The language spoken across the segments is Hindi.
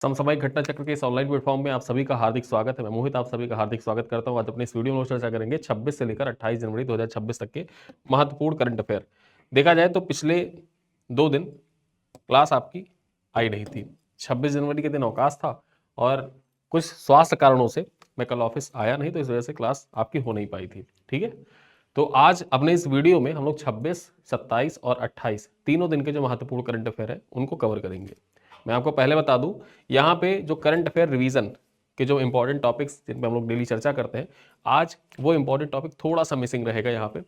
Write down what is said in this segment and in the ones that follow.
समसामयिक घटना चक्र के इस ऑनलाइन प्लेटफॉर्म में आप सभी का हार्दिक स्वागत है। मैं मोहित आप सभी का हार्दिक स्वागत करता हूं। आज अपने इस वीडियो में चर्चा करेंगे 26 से लेकर 28 जनवरी 2026 तक के महत्वपूर्ण करंट अफेयर। देखा जाए तो पिछले 2 दिन क्लास आपकी आई नहीं थी। 26 जनवरी के दिन अवकाश था और कुछ स्वास्थ्य कारणों से मैं कल ऑफिस आया नहीं, तो इस वजह से क्लास आपकी हो नहीं पाई थी। ठीक है, तो आज अपने इस वीडियो में हम लोग 26, 27 और 28 तीनों दिन के जो महत्वपूर्ण करंट अफेयर है उनको कवर करेंगे। मैं आपको पहले बता दूं, यहाँ पे जो करंट अफेयर रिवीजन के जो इंपॉर्टेंट टॉपिक्स जिन पे हम लोग डेली चर्चा करते हैं, आज वो इंपॉर्टेंट टॉपिक थोड़ा सा मिसिंग रहेगा। यहाँ पे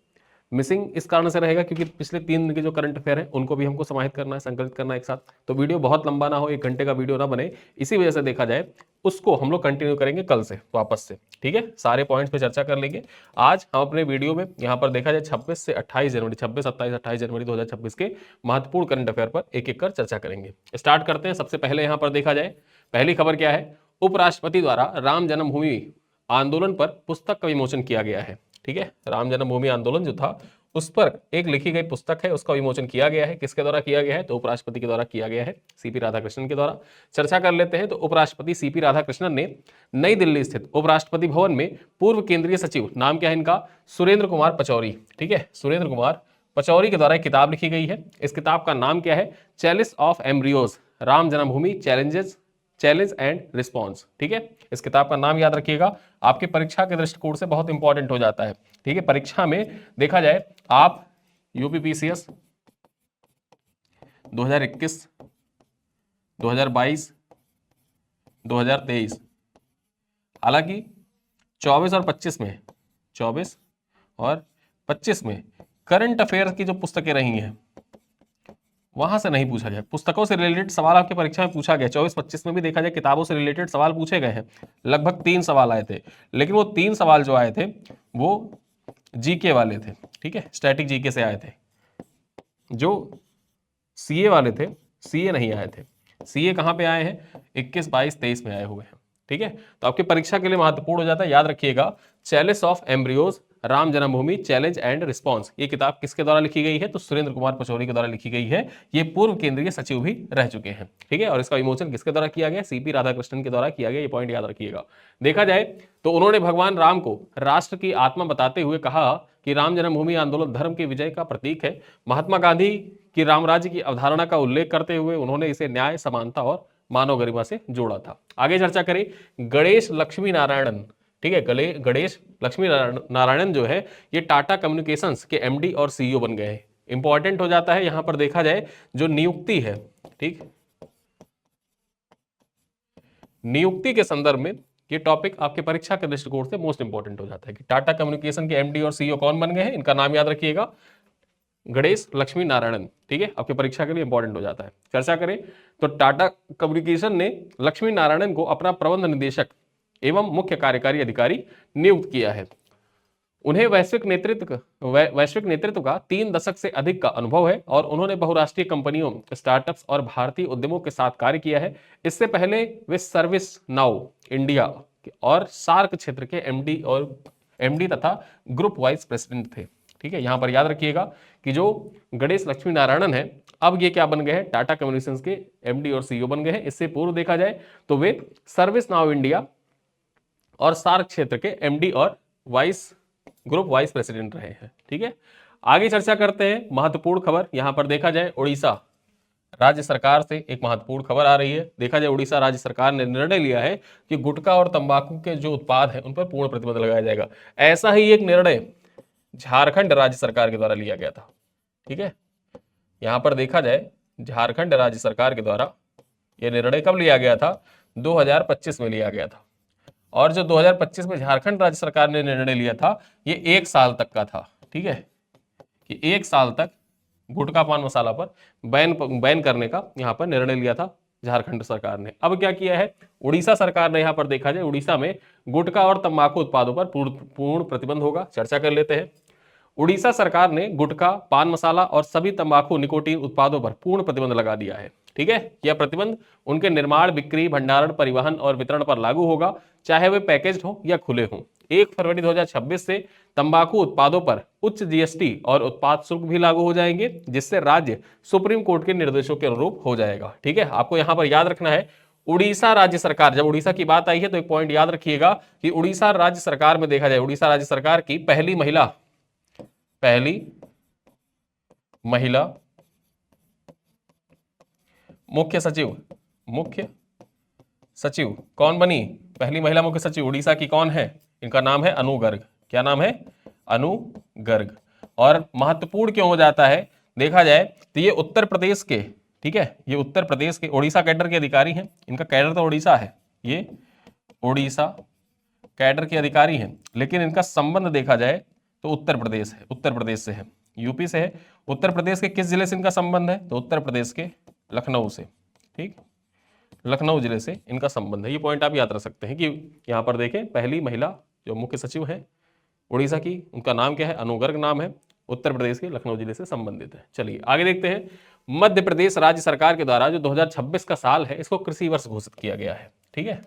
मिसिंग इस कारण से रहेगा क्योंकि पिछले 3 दिन के जो करंट अफेयर है उनको भी हमको समाहित करना है, संकलित करना है एक साथ। तो वीडियो बहुत लंबा ना हो, 1 घंटे का वीडियो ना बने, इसी वजह से देखा जाए उसको हम लोग कंटिन्यू करेंगे कल से वापस से। ठीक है, सारे पॉइंट्स पे चर्चा कर लेंगे। आज हम अपने वीडियो में यहाँ पर देखा जाए 26 से 28 जनवरी 26, 27, 28 जनवरी 2026 के महत्वपूर्ण करंट अफेयर पर एक एक कर चर्चा करेंगे। स्टार्ट करते हैं। सबसे पहले यहाँ पर देखा जाए पहली खबर क्या है, उपराष्ट्रपति द्वारा राम जन्मभूमि आंदोलन पर पुस्तक का विमोचन किया गया है। ठीक है, राम जन्मभूमि आंदोलन जो था उस पर एक लिखी गई पुस्तक है, उसका विमोचन किया गया है। किसके द्वारा किया गया है? तो उपराष्ट्रपति के द्वारा किया गया है, सीपी राधाकृष्णन के द्वारा। चर्चा कर लेते हैं। तो उपराष्ट्रपति सीपी राधाकृष्णन ने नई दिल्ली स्थित उपराष्ट्रपति भवन में पूर्व केंद्रीय सचिव, नाम क्या है इनका? सुरेंद्र कुमार पचौरी। ठीक है, सुरेंद्र कुमार पचौरी के द्वारा एक किताब लिखी गई है। इस किताब का नाम क्या है? Chalice of embryos, Ram Janmabhoomi challenge and response. ठीक है, इस किताब का नाम याद रखिएगा, आपके परीक्षा के दृष्टिकोण से बहुत इंपॉर्टेंट हो जाता है। ठीक है, परीक्षा में देखा जाए आप यूपीपीसीएस 2021, 2022, 2023, हालांकि 24 और 25 में 24 और 25 में करंट अफेयर्स की जो पुस्तकें रही हैं वहां से नहीं पूछा गया। पुस्तकों से रिलेटेड सवाल आपके परीक्षा में पूछा गया। 24-25 में भी देखा जाए किताबों से रिलेटेड सवाल पूछे गए हैं। लगभग 3 सवाल आए थे, लेकिन वो 3 सवाल जो आए थे वो जीके वाले थे। ठीक है, स्टैटिक जीके से आए थे। जो सीए वाले थे, सीए नहीं आए थे। सीए कहां पे आए हैं? 21, 22, 23 में आए हुए हैं। ठीक है, तो आपकी परीक्षा के लिए महत्वपूर्ण हो जाता है, याद रखिएगा। Chalice of embryos, Ram Janmabhoomi challenge and response, ये किताब किसके द्वारा लिखी गई है? तो सुरेंद्र कुमार पचौरी के द्वारा लिखी गई है। ये पूर्व केंद्रीय सचिव भी रह चुके हैं। ठीक है, और इसका विमोचन किसके द्वारा किया गया? सीपी राधाकृष्णन के द्वारा किया गया। ये पॉइंट याद रखिएगा। देखा जाए तो उन्होंने भगवान राम को राष्ट्र की आत्मा बताते हुए कहा कि राम जन्मभूमि आंदोलन धर्म की विजय का प्रतीक है। महात्मा गांधी की राम राज्य की अवधारणा का उल्लेख करते हुए उन्होंने इसे न्याय, समानता और मानव गरिमा से जोड़ा था। आगे चर्चा करें, गणेश लक्ष्मी नारायणन। ठीक है, गणेश लक्ष्मी नारायणन जो है ये टाटा कम्युनिकेशंस के एमडी और सीईओ बन गए हैं। इंपॉर्टेंट हो जाता है यहां पर देखा जाए जो नियुक्ति है। ठीक, नियुक्ति के संदर्भ में ये टॉपिक आपके परीक्षा के दृष्टिकोण से मोस्ट इंपॉर्टेंट हो जाता है कि टाटा कम्युनिकेशन के एमडी और सीईओ कौन बन गए हैं। इनका नाम याद रखिएगा, गणेश लक्ष्मी नारायणन। ठीक है, आपकी परीक्षा के लिए इंपॉर्टेंट हो जाता है। चर्चा करें तो टाटा कम्युनिकेशन ने लक्ष्मी नारायणन को अपना प्रबंध निदेशक एवं मुख्य कार्यकारी अधिकारी नियुक्त किया है। उन्हें वैश्विक नेतृत्व का 3 दशक से अधिक का अनुभव है और उन्होंने बहुराष्ट्रीय कंपनियों, स्टार्टअप्स और भारतीय उद्यमों के साथ कार्य किया है। इससे पहले वे सर्विस नाउ इंडिया और सार्क क्षेत्र के एमडी तथा ग्रुप वाइस प्रेसिडेंट थे। ठीक है, यहां पर याद रखिएगा कि जो गणेश लक्ष्मी नारायणन है अब ये क्या बन गए हैं? टाटा कम्युनिकेशंस के एमडी और सीईओ बन गए हैं। इससे पूर्व देखा जाए तो वे सर्विस नाउ इंडिया और सार्क क्षेत्र के एमडी और ग्रुप वाइस प्रेसिडेंट रहे हैं। ठीक है, आगे चर्चा करते हैं। महत्वपूर्ण खबर यहां पर देखा जाए उड़ीसा राज्य सरकार से एक महत्वपूर्ण खबर आ रही है। देखा जाए उड़ीसा राज्य सरकार ने निर्णय लिया है कि गुटखा और तंबाकू के जो उत्पाद हैं उन पर पूर्ण प्रतिबंध लगाया जाएगा। ऐसा ही एक निर्णय झारखंड राज्य सरकार के द्वारा लिया गया था। ठीक है, यहां पर देखा जाए झारखंड राज्य सरकार के द्वारा यह निर्णय कब लिया गया था? 2025 में लिया गया था। और जो 2025 में झारखंड राज्य सरकार ने निर्णय लिया था ये 1 साल तक का था। ठीक है, कि 1 साल तक गुटखा पान मसाला पर बैन करने का यहाँ पर निर्णय लिया था झारखंड सरकार ने। अब क्या किया है उड़ीसा सरकार ने? यहाँ पर देखा जाए उड़ीसा में गुटखा और तंबाकू उत्पादों पर पूर्ण प्रतिबंध होगा। चर्चा कर लेते हैं। उड़ीसा सरकार ने गुटखा, पान मसाला और सभी तंबाकू निकोटीन उत्पादों पर पूर्ण प्रतिबंध लगा दिया है। ठीक है, यह प्रतिबंध उनके निर्माण, बिक्री, भंडारण, परिवहन और वितरण पर लागू होगा, चाहे वे पैकेज्ड हो या खुले हों। 1 फरवरी 2026 से तंबाकू उत्पादों पर उच्च जीएसटी और उत्पाद शुल्क भी लागू हो जाएंगे, जिससे राज्य सुप्रीम कोर्ट के निर्देशों के अनुरूप हो जाएगा। ठीक है, आपको यहां पर याद रखना है उड़ीसा राज्य सरकार, जब उड़ीसा की बात आई है तो एक पॉइंट याद रखिएगा कि उड़ीसा राज्य सरकार में देखा जाए, उड़ीसा राज्य सरकार की पहली महिला मुख्य सचिव कौन बनी? पहली महिला मुख्य सचिव उड़ीसा की कौन है? इनका नाम है अनु गर्ग। क्या नाम है? अनु गर्ग। और महत्वपूर्ण क्यों हो जाता है देखा जाए तो ये उत्तर प्रदेश के, ठीक है, ये उत्तर प्रदेश के उड़ीसा कैडर के अधिकारी हैं। इनका कैडर तो उड़ीसा है, ये उड़ीसा कैडर के अधिकारी हैं, लेकिन इनका संबंध देखा जाए तो उत्तर प्रदेश है, उत्तर प्रदेश से है, यूपी से है। उत्तर प्रदेश के किस जिले से इनका संबंध है? तो उत्तर प्रदेश के लखनऊ से, ठीक, लखनऊ जिले से इनका संबंध है। ये पॉइंट आप याद रख सकते हैं कि यहाँ पर देखें पहली महिला जो मुख्य सचिव है उड़ीसा की, उनका नाम क्या है? अनु गर्ग नाम है, उत्तर प्रदेश के लखनऊ जिले से संबंधित है। चलिए आगे देखते हैं। मध्य प्रदेश राज्य सरकार के द्वारा जो 2026 का साल है इसको कृषि वर्ष घोषित किया गया है, ठीक है।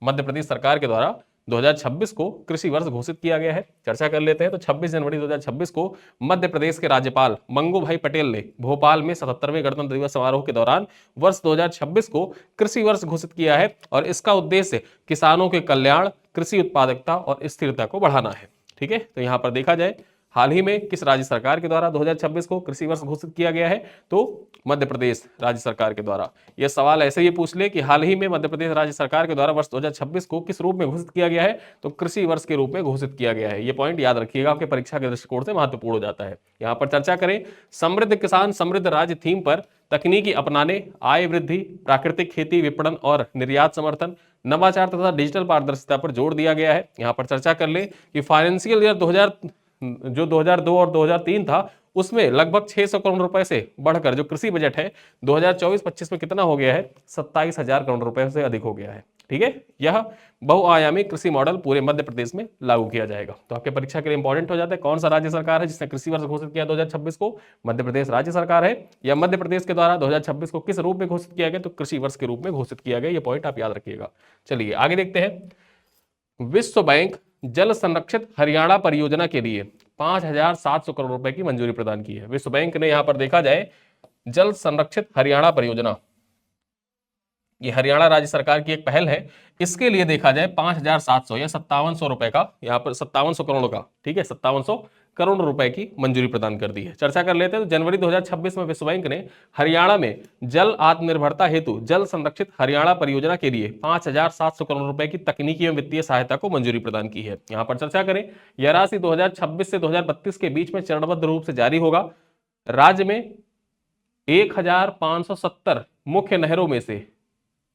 मध्य प्रदेश सरकार के द्वारा 2026 को कृषि वर्ष घोषित किया गया है। चर्चा कर लेते हैं। तो 26 जनवरी 2026 को मध्य प्रदेश के राज्यपाल मंगू भाई पटेल ने भोपाल में 77वें गणतंत्र दिवस समारोह के दौरान वर्ष 2026 को कृषि वर्ष घोषित किया है और इसका उद्देश्य किसानों के कल्याण, कृषि उत्पादकता और स्थिरता को बढ़ाना है, ठीक है। तो यहाँ पर देखा जाए हाल ही में किस राज्य सरकार के द्वारा 2026 को कृषि वर्ष घोषित किया गया है? तो मध्य प्रदेश राज्य सरकार के द्वारा। यह सवाल ऐसे ही पूछ ले कि हाल ही में मध्य प्रदेश राज्य सरकार के द्वारा वर्ष 2026 को किस रूप में घोषित किया गया है? तो कृषि वर्ष के रूप में घोषित किया गया है। यह पॉइंट याद रखिएगा, आपके परीक्षा के दृष्टिकोण से महत्वपूर्ण हो जाता है। यहाँ पर चर्चा करें समृद्ध किसान समृद्ध राज्य थीम पर तकनीकी अपनाने, आय वृद्धि, प्राकृतिक खेती, विपणन और निर्यात समर्थन, नवाचार तथा डिजिटल पारदर्शिता पर जोर दिया गया है। यहाँ पर चर्चा कर ले कि फाइनेंशियल ईयर 2002 और 2003 था उसमें लगभग 600 करोड़ रुपए से बढ़कर जो कृषि बजट है 2024-25 में कितना हो गया है? 27,000 करोड़ रुपए से अधिक हो गया है, ठीक है। यह बहुआयामी कृषि मॉडल पूरे मध्य प्रदेश में लागू किया जाएगा। तो आपके परीक्षा के लिए इंपॉर्टेंट हो जाता है कौन सा राज्य सरकार है जिसने कृषि वर्ष घोषित किया 2026 को? मध्य प्रदेश राज्य सरकार है। या मध्य प्रदेश के द्वारा 2026 को किस रूप में घोषित किया गया? तो कृषि वर्ष के रूप में घोषित किया गया। ये पॉइंट आप याद रखिएगा। चलिए आगे देखते हैं। विश्व बैंक जल संरक्षित हरियाणा परियोजना के लिए 5,700 करोड़ रुपए की मंजूरी प्रदान की है। विश्व बैंक ने यहां पर देखा जाए जल संरक्षित हरियाणा परियोजना, ये हरियाणा राज्य सरकार की एक पहल है, इसके लिए देखा जाए 5,700 या 5,700 रुपए का, यहां पर 5,700 करोड़ का, ठीक है, 5,700 करोड़ रुपए की मंजूरी प्रदान कर दी है। चर्चा कर लेते हैं। तो जनवरी 2026 में विश्व बैंक ने हरियाणा में जल आत्मनिर्भरता हेतु जल संरक्षित हरियाणा परियोजना के लिए 5,700 करोड़ रुपए की तकनीकी एवं वित्तीय सहायता को मंजूरी प्रदान की है। यहां पर चर्चा करें यह राशि 2026 से 2032 के बीच में चरणबद्ध रूप से जारी होगा। राज्य में 1,570 मुख्य नहरों में से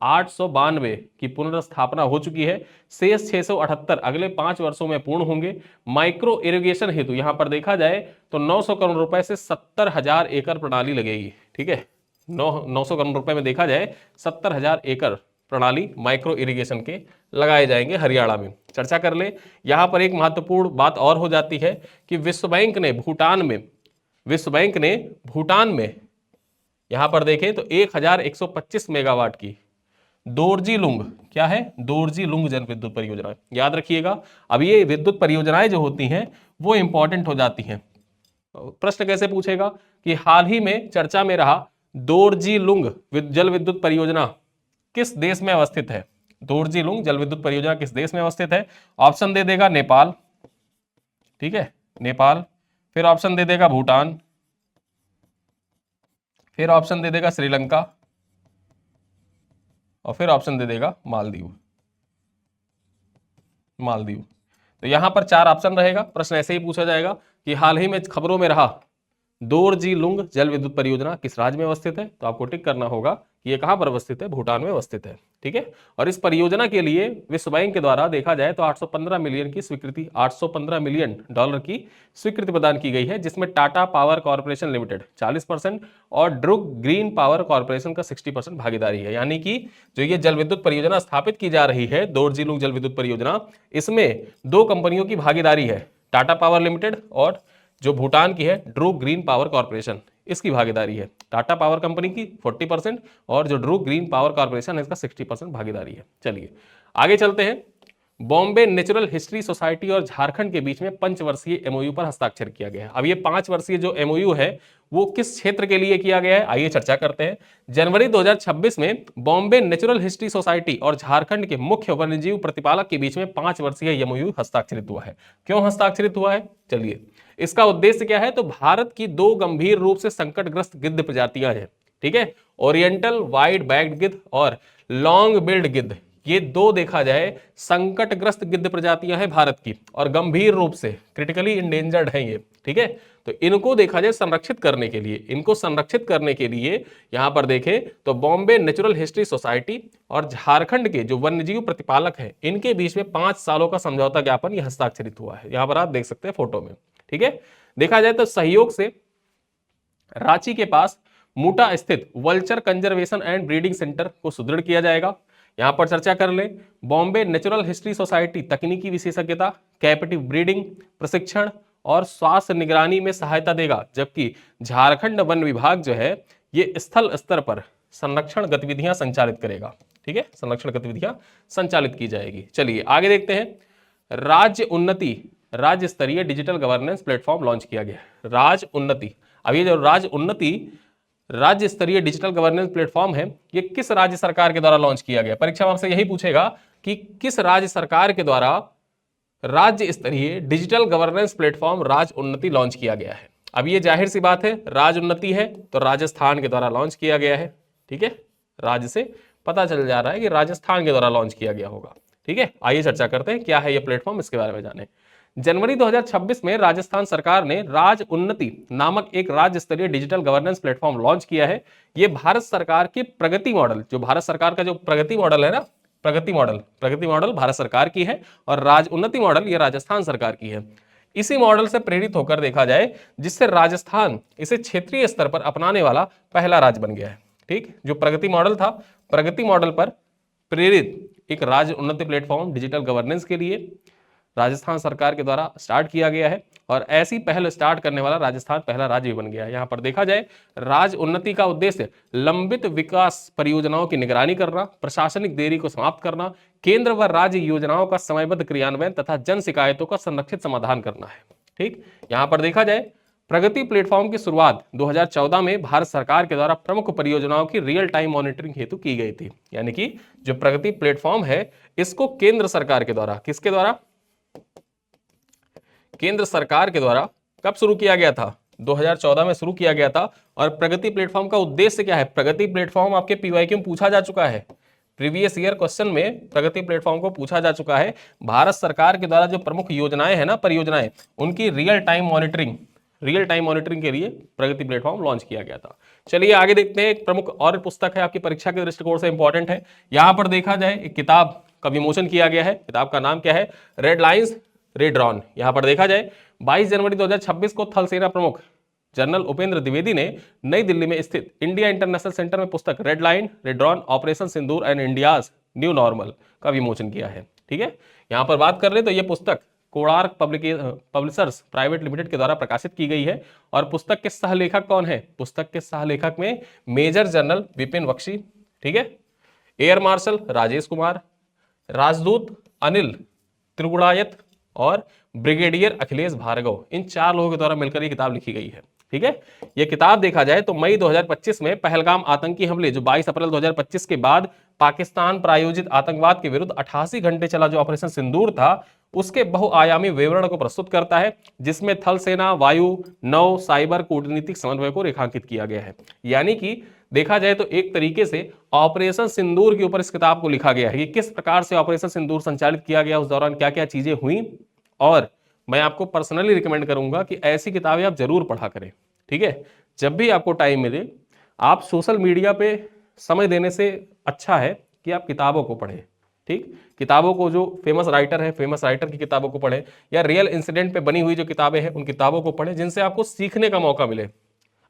892 की पुनर्स्थापना हो चुकी है। शेष 678 अगले 5 वर्षों में पूर्ण होंगे। माइक्रो इरिगेशन हेतु यहां पर देखा जाए तो 900 करोड़ रुपए से 70,000 एकड़ प्रणाली लगेगी, ठीक है। 900 करोड़ रुपए में देखा जाए 70,000 एकड़ प्रणाली माइक्रो इरिगेशन के लगाए जाएंगे हरियाणा में। चर्चा कर ले। यहां पर एक महत्वपूर्ण बात और हो जाती है कि विश्व बैंक ने भूटान में यहां पर देखें तो 1,125 मेगावाट की दोरजी-लुंग, क्या है? दोरजी-लुंग जल विद्युत परियोजना। याद रखिएगा, अब ये विद्युत परियोजनाएं जो होती हैं वो इंपॉर्टेंट हो जाती हैं। प्रश्न कैसे पूछेगा कि हाल ही में चर्चा में रहा दोरजी-लुंग जल विद्युत परियोजना किस देश में अवस्थित है? दोरजी-लुंग जल विद्युत परियोजना किस देश में अवस्थित है? ऑप्शन दे देगा नेपाल, ठीक है, नेपाल, फिर ऑप्शन दे देगा भूटान, फिर ऑप्शन दे देगा श्रीलंका और फिर ऑप्शन दे देगा मालदीव। तो यहां पर 4 ऑप्शन रहेगा। प्रश्न ऐसे ही पूछा जाएगा कि हाल ही में खबरों में रहा दोरजी-लुंग जल विद्युत परियोजना किस राज्य में अवस्थित है? तो आपको टिक करना होगा कि ये कहां पर अवस्थित है? भूटान में अवस्थित है, ठीक है। और इस परियोजना के लिए विश्व बैंक के द्वारा देखा जाए तो 815 मिलियन की स्वीकृति, $815 मिलियन की स्वीकृति प्रदान की गई है, जिसमें टाटा पावर कॉर्पोरेशन लिमिटेड 40% और ड्रुग ग्रीन पावर कॉर्पोरेशन का 60% भागीदारी है। यानी कि जो ये जल विद्युत परियोजना स्थापित की जा रही है दोरजी-लुंग जल विद्युत परियोजना, इसमें 2 कंपनियों की भागीदारी है, टाटा पावर लिमिटेड और जो भूटान की है ड्रुग ग्रीन पावर कॉर्पोरेशन, इसकी भागीदारी है। टाटा पावर कंपनी की 40% और जो ड्रुग ग्रीन पावर कॉर्पोरेशन है इसका 60% भागीदारी है। चलिए आगे चलते हैं। बॉम्बे नेचुरल हिस्ट्री सोसाइटी और झारखंड के बीच में 5 वर्षीय एमओयू पर हस्ताक्षर किया गया है। अब ये 5 वर्षीय जो एमओयू है वो किस क्षेत्र के लिए किया गया है, आइए चर्चा करते हैं। जनवरी 2026 में बॉम्बे नेचुरल हिस्ट्री सोसाइटी और झारखंड के मुख्य वन्यजीव प्रतिपालक के बीच में 5 वर्षीय एमओयू हस्ताक्षरित हुआ है। क्यों हस्ताक्षरित हुआ है, चलिए इसका उद्देश्य क्या है, तो भारत की 2 गंभीर रूप से संकटग्रस्त गिद्ध प्रजातियां हैं, ठीक है, ओरिएंटल वाइड बैक्ड गिद्ध और लॉन्ग बिल्ड गिद्ध, ये 2 देखा जाए संकटग्रस्त गिद्ध प्रजातियां हैं भारत की और गंभीर रूप से क्रिटिकली इंडेंजर्ड हैं ये, ठीक है। तो इनको देखा जाए संरक्षित करने के लिए, इनको संरक्षित करने के लिए यहां पर देखें तो बॉम्बे नेचुरल हिस्ट्री सोसाइटी और झारखंड के जो वन्यजीव प्रतिपालक हैं इनके बीच में 5 सालों का समझौता ज्ञापन यह हस्ताक्षरित हुआ है। यहां पर आप देख सकते हैं फोटो में, ठीक है। देखा जाए तो सहयोग से रांची के पास मूटा स्थित vulture conservation and breeding centre को सुदृढ़ किया जाएगा। यहां पर चर्चा कर ले, बॉम्बे नेचुरल हिस्ट्री सोसाइटी तकनीकी विशेषज्ञता, कैप्टिव ब्रीडिंग, प्रशिक्षण और स्वास्थ्य निगरानी में सहायता देगा, जबकि झारखंड वन विभाग जो है ये स्थल स्तर पर संरक्षण गतिविधियां संचालित करेगा, ठीक है, संरक्षण गतिविधियां संचालित की जाएगी। चलिए आगे देखते हैं। राज्य उन्नति राज्य स्तरीय डिजिटल गवर्नेंस प्लेटफॉर्म लॉन्च किया गया। राज्य उन्नति, अब ये जो राज्य उन्नति राज्य स्तरीय डिजिटल गवर्नेंस प्लेटफॉर्म है ये किस राज्य सरकार के द्वारा लॉन्च किया गया, परीक्षा में आपसे यही पूछेगा कि किस राज्य सरकार के द्वारा राज्य स्तरीय डिजिटल गवर्नेंस प्लेटफॉर्म राज्य उन्नति लॉन्च किया गया है। अब ये जाहिर सी बात है राज्य उन्नति है तो राजस्थान के द्वारा लॉन्च किया गया है, ठीक है, राज्य से पता चल जा रहा है कि राजस्थान के द्वारा लॉन्च किया गया होगा, ठीक है। आइए चर्चा करते हैं क्या है ये प्लेटफॉर्म, इसके बारे में जाने। जनवरी 2026 में राजस्थान सरकार ने राज्य उन्नति नामक एक राज्य स्तरीय डिजिटल गवर्नेंस प्लेटफॉर्म लॉन्च किया है। ये भारत सरकार के प्रगति मॉडल, जो भारत सरकार का जो प्रगति मॉडल है ना, प्रगति मॉडल भारत सरकार की है और राज्य उन्नति मॉडल ये राजस्थान सरकार की है। इसी मॉडल से प्रेरित होकर देखा जाए जिससे राजस्थान इसे क्षेत्रीय स्तर पर अपनाने वाला पहला राज्य बन गया है, ठीक। जो प्रगति मॉडल था, प्रगति मॉडल पर प्रेरित एक राज्य उन्नति प्लेटफॉर्म डिजिटल गवर्नेंस के लिए राजस्थान सरकार के द्वारा स्टार्ट किया गया है और ऐसी पहल स्टार्ट करने वाला राजस्थान पहला राज्य बन गया है। यहां पर देखा जाए राज्य उन्नति का उद्देश्य लंबित विकास परियोजनाओं की निगरानी करना, प्रशासनिक देरी को समाप्त करना, केंद्र व राज्य योजनाओं का समयबद्ध क्रियान्वयन तथा जन शिकायतों का संरक्षित समाधान करना है, ठीक। यहां पर देखा जाए प्रगति प्लेटफॉर्म की शुरुआत 2014 में भारत सरकार के द्वारा प्रमुख परियोजनाओं की रियल टाइम मॉनिटरिंग हेतु की गई थी। यानी कि जो प्रगति प्लेटफॉर्म है इसको केंद्र सरकार के द्वारा, किसके द्वारा, केंद्र सरकार के द्वारा कब शुरू किया गया था, 2014 में शुरू किया गया था। और प्रगति प्लेटफॉर्म का उद्देश्य क्या है, प्रगति प्लेटफॉर्म आपके पीवाईक्यू में पूछा जा चुका है, प्रीवियस ईयर क्वेश्चन में प्रगति प्लेटफॉर्म को पूछा जा चुका है। भारत सरकार के द्वारा जो प्रमुख योजनाएं है ना, परियोजनाएं, उनकी रियल टाइम मॉनिटरिंग के लिए प्रगति प्लेटफॉर्म लॉन्च किया गया था। चलिए आगे देखते हैं। एक प्रमुख और पुस्तक है आपकी परीक्षा के दृष्टिकोण से इंपॉर्टेंट है। यहां पर देखा जाए एक किताब का विमोचन किया गया है। किताब का नाम क्या है, रेड लाइंस रेड ड्रॉन। यहां पर देखा जाए 22 जनवरी 2026 को थल सेना प्रमुख जनरल उपेंद्र द्विवेदी ने नई दिल्ली में स्थित इंडिया इंटरनेशनल सेंटर में पुस्तक red line red drawn operation Sindoor and India's new normal का विमोचन किया है, ठीक है। यहां पर बात कर ले तो यह पुस्तक कोणार्क पब्लिशर्स प्राइवेट लिमिटेड के द्वारा प्रकाशित की गई है। और पुस्तक के सह लेखक कौन है, पुस्तक के सह लेखक में मेजर जनरल विपिन बख्शी, ठीक है, एयर मार्शल राजेश कुमार, राजदूत अनिल त्रिगुणायत और ब्रिगेडियर अखिलेश भार्गव, इन 4 लोगों के द्वारा मिलकर ये किताब लिखी गई है, ठीक है। ये किताब देखा जाए तो मई 2025 में पहलगाम आतंकी हमले, जो 22 अप्रैल 2025 के बाद पाकिस्तान प्रायोजित आतंकवाद के विरुद्ध 88 घंटे चला जो ऑपरेशन सिंदूर था, उसके बहुआयामी विवरण को प्रस्तुत करता है, जिसमें थल सेना, वायु, नौ, साइबर, कूटनीतिक समन्वय को रेखांकित किया गया है। यानी कि देखा जाए तो एक तरीके से ऑपरेशन सिंदूर के ऊपर इस किताब को लिखा गया है कि किस प्रकार से ऑपरेशन सिंदूर संचालित किया गया, उस दौरान क्या क्या चीजें हुई। और मैं आपको पर्सनली रिकमेंड करूंगा कि ऐसी किताबें आप जरूर पढ़ा करें, ठीक है। जब भी आपको टाइम मिले, आप सोशल मीडिया पे समय देने से अच्छा है कि आप किताबों को पढ़ें, ठीक। किताबों को, जो फेमस राइटर है, फेमस राइटर की किताबों को पढ़ें, या रियल इंसिडेंट पे बनी हुई जो किताबें हैं उन किताबों को पढ़ें, जिनसे आपको सीखने का मौका मिले।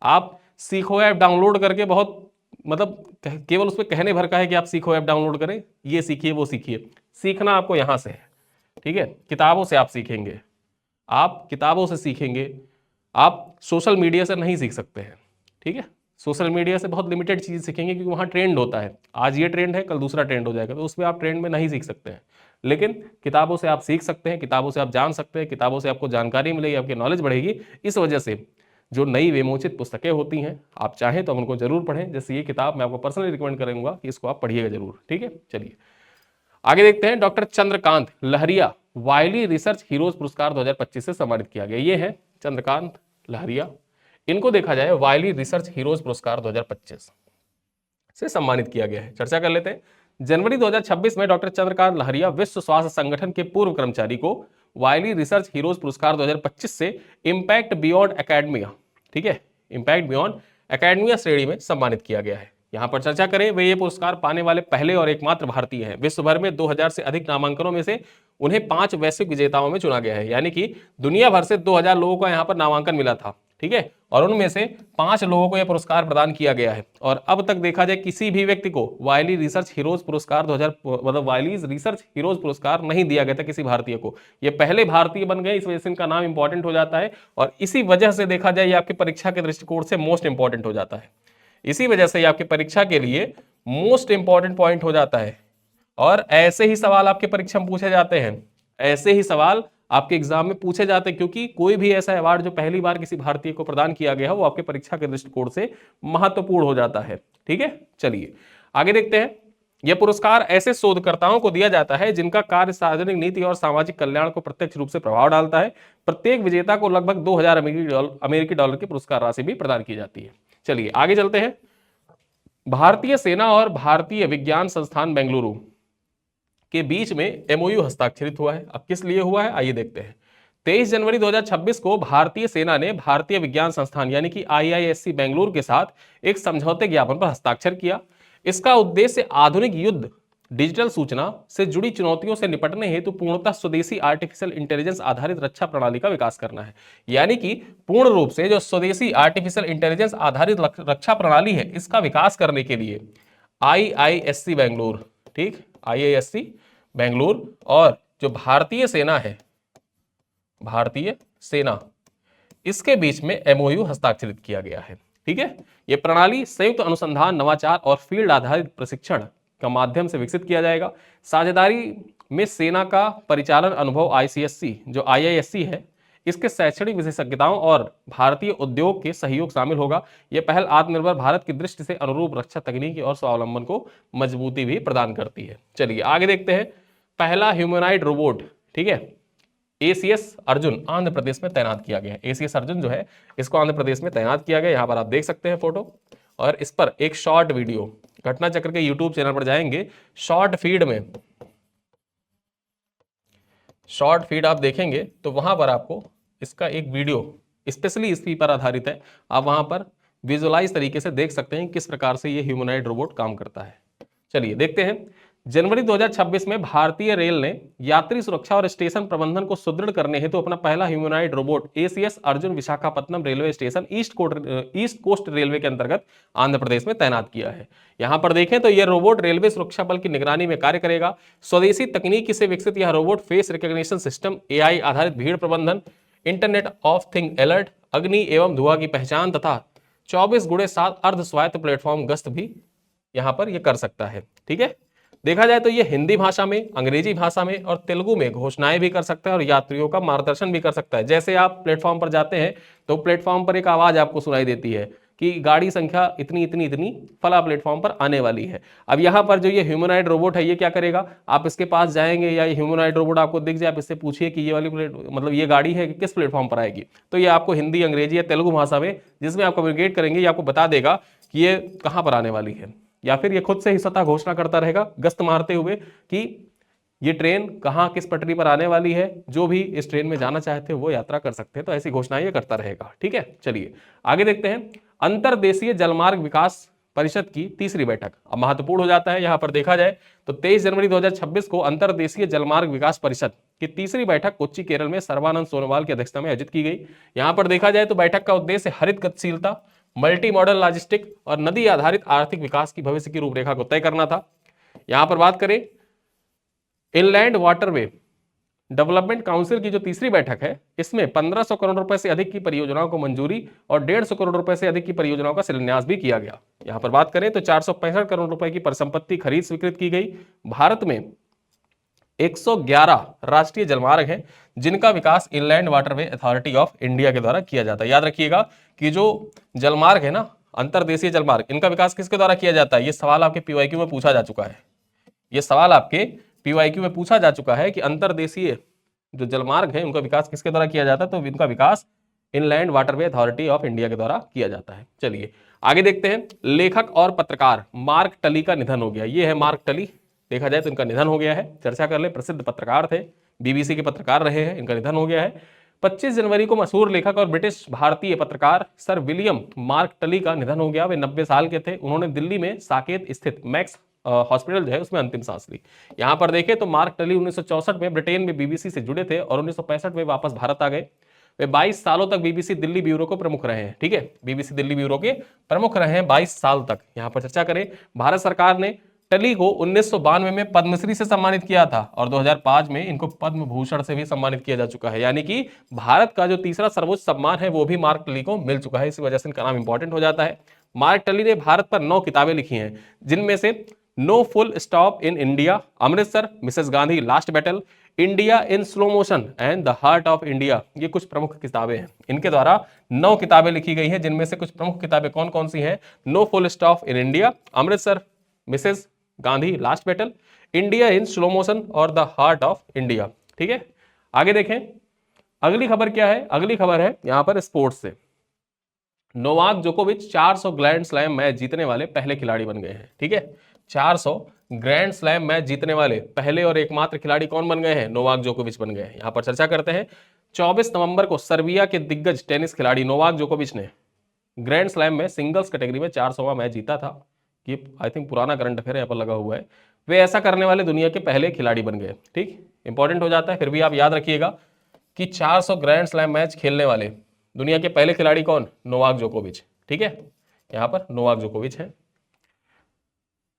आप सीखो ऐप डाउनलोड करके बहुत, मतलब केवल उसमें कहने भर का है कि आप सीखो ऐप डाउनलोड करें, ये सीखिए वो सीखिए, सीखना आपको यहां से है, ठीक है। किताबों से आप सीखेंगे, आप किताबों से सीखेंगे, आप सोशल मीडिया से नहीं सीख सकते हैं, ठीक है। सोशल मीडिया से बहुत लिमिटेड चीज़ सीखेंगे क्योंकि वहाँ ट्रेंड होता है, आज ये ट्रेंड है कल दूसरा ट्रेंड हो जाएगा, तो उसमें आप ट्रेंड में नहीं सीख सकते हैं। लेकिन किताबों से आप सीख सकते हैं, किताबों से आप जान सकते हैं, किताबों से आपको जानकारी मिलेगी, आपकी नॉलेज बढ़ेगी। इस वजह से जो नई विमोचित पुस्तकें होती हैं, आप चाहें तो उनको जरूर पढ़ें। जैसे ये किताब मैं आपको पर्सनली रिकमेंड करूंगा कि इसको आप पढ़िएगा जरूर, ठीक है। चलिए आगे देखते हैं। डॉक्टर चंद्रकांत लहरिया वाइली रिसर्च हीरोज पुरस्कार 2025 से सम्मानित किया गया। ये है चंद्रकांत लहरिया, इनको देखा जाए वाइली रिसर्च हीरोज पुरस्कार 2025 से सम्मानित किया गया है। चर्चा कर लेते हैं। जनवरी 2026 में डॉक्टर चंद्रकांत लहरिया विश्व स्वास्थ्य संगठन के पूर्व कर्मचारी को वाइली रिसर्च हीरोज पुरस्कार 2025 से इम्पैक्ट बियॉन्ड एकेडमिया, ठीक है, इम्पैक्ट बियॉन्ड एकेडमिया श्रेणी में सम्मानित किया गया है। यहां पर चर्चा करें, वे ये पुरस्कार पाने वाले पहले और एकमात्र भारतीय हैं। विश्व भर में 2000 से अधिक नामांकनों में से उन्हें 5 वैश्विक विजेताओं में चुना गया है, यानी कि दुनिया भर से 2000 लोगों को यहां पर नामांकन मिला था, ठीक है, और उनमें से 5 लोगों को यह पुरस्कार प्रदान किया गया है। और अब तक देखा जाए किसी भी व्यक्ति को वाइली रिसर्च हीरोज पुरस्कार 2000 मतलब वाइली रिसर्च हीरोज पुरस्कार नहीं दिया गया था किसी भारतीय को। ये पहले भारतीय बन गए, इस वजह से इनका नाम इंपॉर्टेंट हो जाता है। और इसी वजह से देखा जाए ये आपकी परीक्षा के दृष्टिकोण से मोस्ट इंपॉर्टेंट हो जाता है। इसी वजह से ये आपकी परीक्षा के लिए मोस्ट इंपॉर्टेंट पॉइंट हो जाता है। और ऐसे ही सवाल आपके परीक्षा में पूछे जाते हैं, ऐसे ही सवाल आपके एग्जाम में पूछे जाते हैं, क्योंकि कोई भी ऐसा अवार्ड जो पहली बार किसी भारतीय को प्रदान किया गया है वो आपके परीक्षा के दृष्टिकोण से महत्वपूर्ण हो जाता है, ठीक है। चलिए आगे देखते हैं। यह पुरस्कार ऐसे शोधकर्ताओं को दिया जाता है जिनका कार्य सार्वजनिक नीति और सामाजिक कल्याण को प्रत्यक्ष रूप से प्रभाव डालता है। प्रत्येक विजेता को लगभग 2000 अमेरिकी डॉलर की पुरस्कार राशि भी प्रदान की जाती है। चलिए आगे चलते हैं। भारतीय सेना और भारतीय विज्ञान संस्थान बेंगलुरु के बीच में एमओयू हस्ताक्षरित हुआ है। अब किस लिए हुआ है आइए देखते हैं। 23 जनवरी 2026 को भारतीय सेना ने भारतीय विज्ञान संस्थान यानी कि आईआईएससी बेंगलुरु के साथ एक समझौते ज्ञापन पर हस्ताक्षर किया। इसका उद्देश्य आधुनिक युद्ध डिजिटल सूचना से जुड़ी चुनौतियों से निपटने हेतु पूर्णतः स्वदेशी आर्टिफिशियल इंटेलिजेंस आधारित रक्षा प्रणाली का विकास करना है। यानी कि पूर्ण रूप से जो स्वदेशी आर्टिफिशियल इंटेलिजेंस आधारित रक्षा प्रणाली है, इसका विकास करने के लिए आईआईएससी बेंगलुरु, ठीक, आईआईएससी बेंगलुरु और जो भारतीय सेना है, भारतीय सेना, इसके बीच में एमओयू हस्ताक्षरित किया गया है, ठीक है। यह प्रणाली संयुक्त अनुसंधान, नवाचार और फील्ड आधारित प्रशिक्षण का माध्यम से विकसित किया जाएगा। साझेदारी में सेना का परिचालन अनुभव आईसीएससी जो आईआईएससी है, इसके शैक्षणिक विशेषज्ञताओं और भारतीय उद्योग के सहयोग शामिल होगा। यह पहल आत्मनिर्भर भारत की दृष्टि से अनुरूप रक्षा तकनीकी और स्वावलंबन को मजबूती भी प्रदान करती है। चलिए आगे देखते हैं। पहला ह्यूमनॉइड रोबोट, ठीक है, एसीएस अर्जुन आंध्र प्रदेश में तैनात किया गया है। एसीएस अर्जुन जो है इसको आंध्र प्रदेश में तैनात किया गया। यहां पर आप देख सकते हैं फोटो, और इस पर एक शॉर्ट वीडियो, घटना चक्र के यूट्यूब चैनल पर जाएंगे, शॉर्ट फीड में, शॉर्ट फीड आप देखेंगे तो वहां पर आपको इसका एक वीडियो स्पेशली इसी पर आधारित है। आप वहां पर विजुअलाइज तरीके से देख सकते हैं किस प्रकार से ये ह्यूमनॉइड रोबोट काम करता है। चलिए देखते हैं। जनवरी 2026 में भारतीय रेल ने यात्री सुरक्षा और स्टेशन प्रबंधन को सुदृढ़ करने हेतु अपना पहला humanoid robot ACS Arjun Visakhapatnam railway station East Coast Railway के अंतर्गत आंध्र प्रदेश में तैनात किया है। यहां पर देखें तो यह रोबोट रेलवे सुरक्षा बल की निगरानी में कार्य करेगा। स्वदेशी तकनीक से विकसित यह robot face recognition system, AI आधारित भीड़ प्रबंधन, इंटरनेट ऑफ थिंग अलर्ट, अग्नि एवं धुआं की पहचान तथा 24x7 अर्ध स्वायत्त प्लेटफॉर्म गश्त भी यहां पर यह कर सकता है, ठीक है। देखा जाए तो ये हिंदी भाषा में, अंग्रेजी भाषा में और तेलुगु में घोषणाएं भी कर सकता है और यात्रियों का मार्गदर्शन भी कर सकता है। जैसे आप प्लेटफॉर्म पर जाते हैं तो प्लेटफॉर्म पर एक आवाज आपको सुनाई देती है कि गाड़ी संख्या इतनी इतनी इतनी फला प्लेटफॉर्म पर आने वाली है। अब यहाँ पर जो ये ह्यूमनॉइड रोबोट है ये क्या करेगा, आप इसके पास जाएंगे या ये ह्यूमनॉइड रोबोट आपको दिख जाए, आप इससे पूछिए कि ये वाली मतलब ये गाड़ी है किस प्लेटफॉर्म पर आएगी, तो ये आपको हिंदी, अंग्रेजी या तेलुगु भाषा में जिसमें आप कम्युनिकेट करेंगे ये आपको बता देगा कि ये कहाँ पर आने वाली है। या फिर ये खुद से ही स्वतः घोषणा करता रहेगा गश्त मारते हुए कि ये ट्रेन कहाँ किस पटरी पर आने वाली है। जो भी इस ट्रेन में जाना चाहते हैं वो यात्रा कर सकते हैं। तो ऐसी घोषणाएं ये करता रहेगा, ठीक है। चलिए आगे देखते हैं। अंतरदेशीय जलमार्ग विकास परिषद की तीसरी बैठक अब महत्वपूर्ण हो जाता है। यहां पर देखा जाए तो 23 जनवरी 2026 को अंतरदेशीय जलमार्ग विकास परिषद की तीसरी बैठक कोच्चि केरल में सर्बानंद सोनोवाल की अध्यक्षता में आयोजित की गई। यहां पर देखा जाए तो बैठक का उद्देश्य हरित गतिशीलता, मल्टी मॉडल लॉजिस्टिक और नदी आधारित आर्थिक विकास की भविष्य की रूपरेखा को तय करना था। यहां पर बात करें इनलैंड वाटरवे डेवलपमेंट काउंसिल की जो तीसरी बैठक है, इसमें 1500 करोड़ रुपए से अधिक की परियोजनाओं को मंजूरी और 150 करोड़ रुपए से अधिक की परियोजनाओं का शिलान्यास भी किया गया। यहां पर बात करें तो 465 करोड़ रुपए की परिसंपत्ति खरीद स्वीकृत की गई। भारत में 111 राष्ट्रीय जलमार्ग हैं जिनका विकास inland waterway authority of India के द्वारा किया जाता है। याद रखिएगा कि जो जलमार्ग है ना, अंतर्देशीय जलमार्ग, इनका विकास किसके द्वारा किया जाता है? ये सवाल आपके पीवाईक्यू में पूछा जा चुका है। ये सवाल आपके पीवाईक्यू में पूछा जा चुका है कि अंतर्देशीय जो जलमार्ग है उनका विकास किसके द्वारा किया जाता है? तो इनका विकास inland waterway authority of India के द्वारा किया जाता है। चलिए आगे देखते हैं। लेखक और पत्रकार मार्क टली का निधन हो गया। ये है मार्क टली, देखा जाए तो इनका निधन हो गया है। चर्चा कर ले, प्रसिद्ध पत्रकार थे, बीबीसी के पत्रकार रहे हैं, इनका निधन हो गया है। 25 जनवरी को मशहूर लेखक और ब्रिटिश भारतीय पत्रकार सर विलियम मार्क टली का निधन हो गया। वे 90 साल के थे। उन्होंने दिल्ली में साकेत स्थित मैक्स हॉस्पिटल जो है उसमें अंतिम सांस ली। यहां पर देखें तो मार्क टली 1964 में ब्रिटेन में बीबीसी से जुड़े थे और 1965 में वापस भारत आ गए। वे 22 सालों तक बीबीसी दिल्ली ब्यूरो को प्रमुख रहे हैं। ठीक है, बीबीसी दिल्ली ब्यूरो के प्रमुख रहे हैं 22 साल तक। यहां पर चर्चा करें, भारत सरकार ने टली को 1992 में पद्मश्री से सम्मानित किया था और 2005 में इनको पद्म भूषण से भी सम्मानित किया जा चुका है। यानी कि भारत का जो तीसरा सर्वोच्च सम्मान है वो भी मार्क टली को मिल चुका है। इसी वजह से इनका नाम इंपॉर्टेंट हो जाता है। मार्क टली ने भारत पर 9 किताबें लिखी हैं, जिनमें से no full stop in India, Amritsar, Mrs Gandhi, last battle, India in slow motion and the heart of India, ये कुछ प्रमुख किताबें हैं। इनके द्वारा 9 किताबें लिखी गई हैं, जिनमें से कुछ प्रमुख किताबें कौन कौन सी हैं? No full stop in India, Amritsar, Mrs Gandhi, last battle, India in slow motion और द हार्ट ऑफ इंडिया। ठीक है, आगे देखें अगली खबर क्या है। अगली खबर है यहां पर स्पोर्ट्स से। नोवाक जोकोविच 400 ग्रैंड स्लैम मैच जीतने वाले पहले खिलाड़ी बन गए हैं। ठीक है, 400 ग्रैंड स्लैम मैच जीतने वाले पहले और एकमात्र खिलाड़ी कौन बन गए हैं? नोवाक जोकोविच बन गए हैं। यहां पर चर्चा करते हैं। 24 नवंबर को सर्बिया के दिग्गज टेनिस खिलाड़ी नोवाक जोकोविच ने ग्रैंड स्लैम में सिंगल्स कैटेगरी में 400वां मैच जीता था। ये आई थिंक पुराना करंट अफेयर यहाँ पर लगा हुआ है। वे ऐसा करने वाले दुनिया के पहले खिलाड़ी बन गए। ठीक, इंपॉर्टेंट हो जाता है, फिर भी आप याद रखिएगा कि 400 ग्रैंड स्लैम मैच खेलने वाले दुनिया के पहले खिलाड़ी कौन? नोवाक जोकोविच। ठीक है, यहां पर नोवाक जोकोविच है।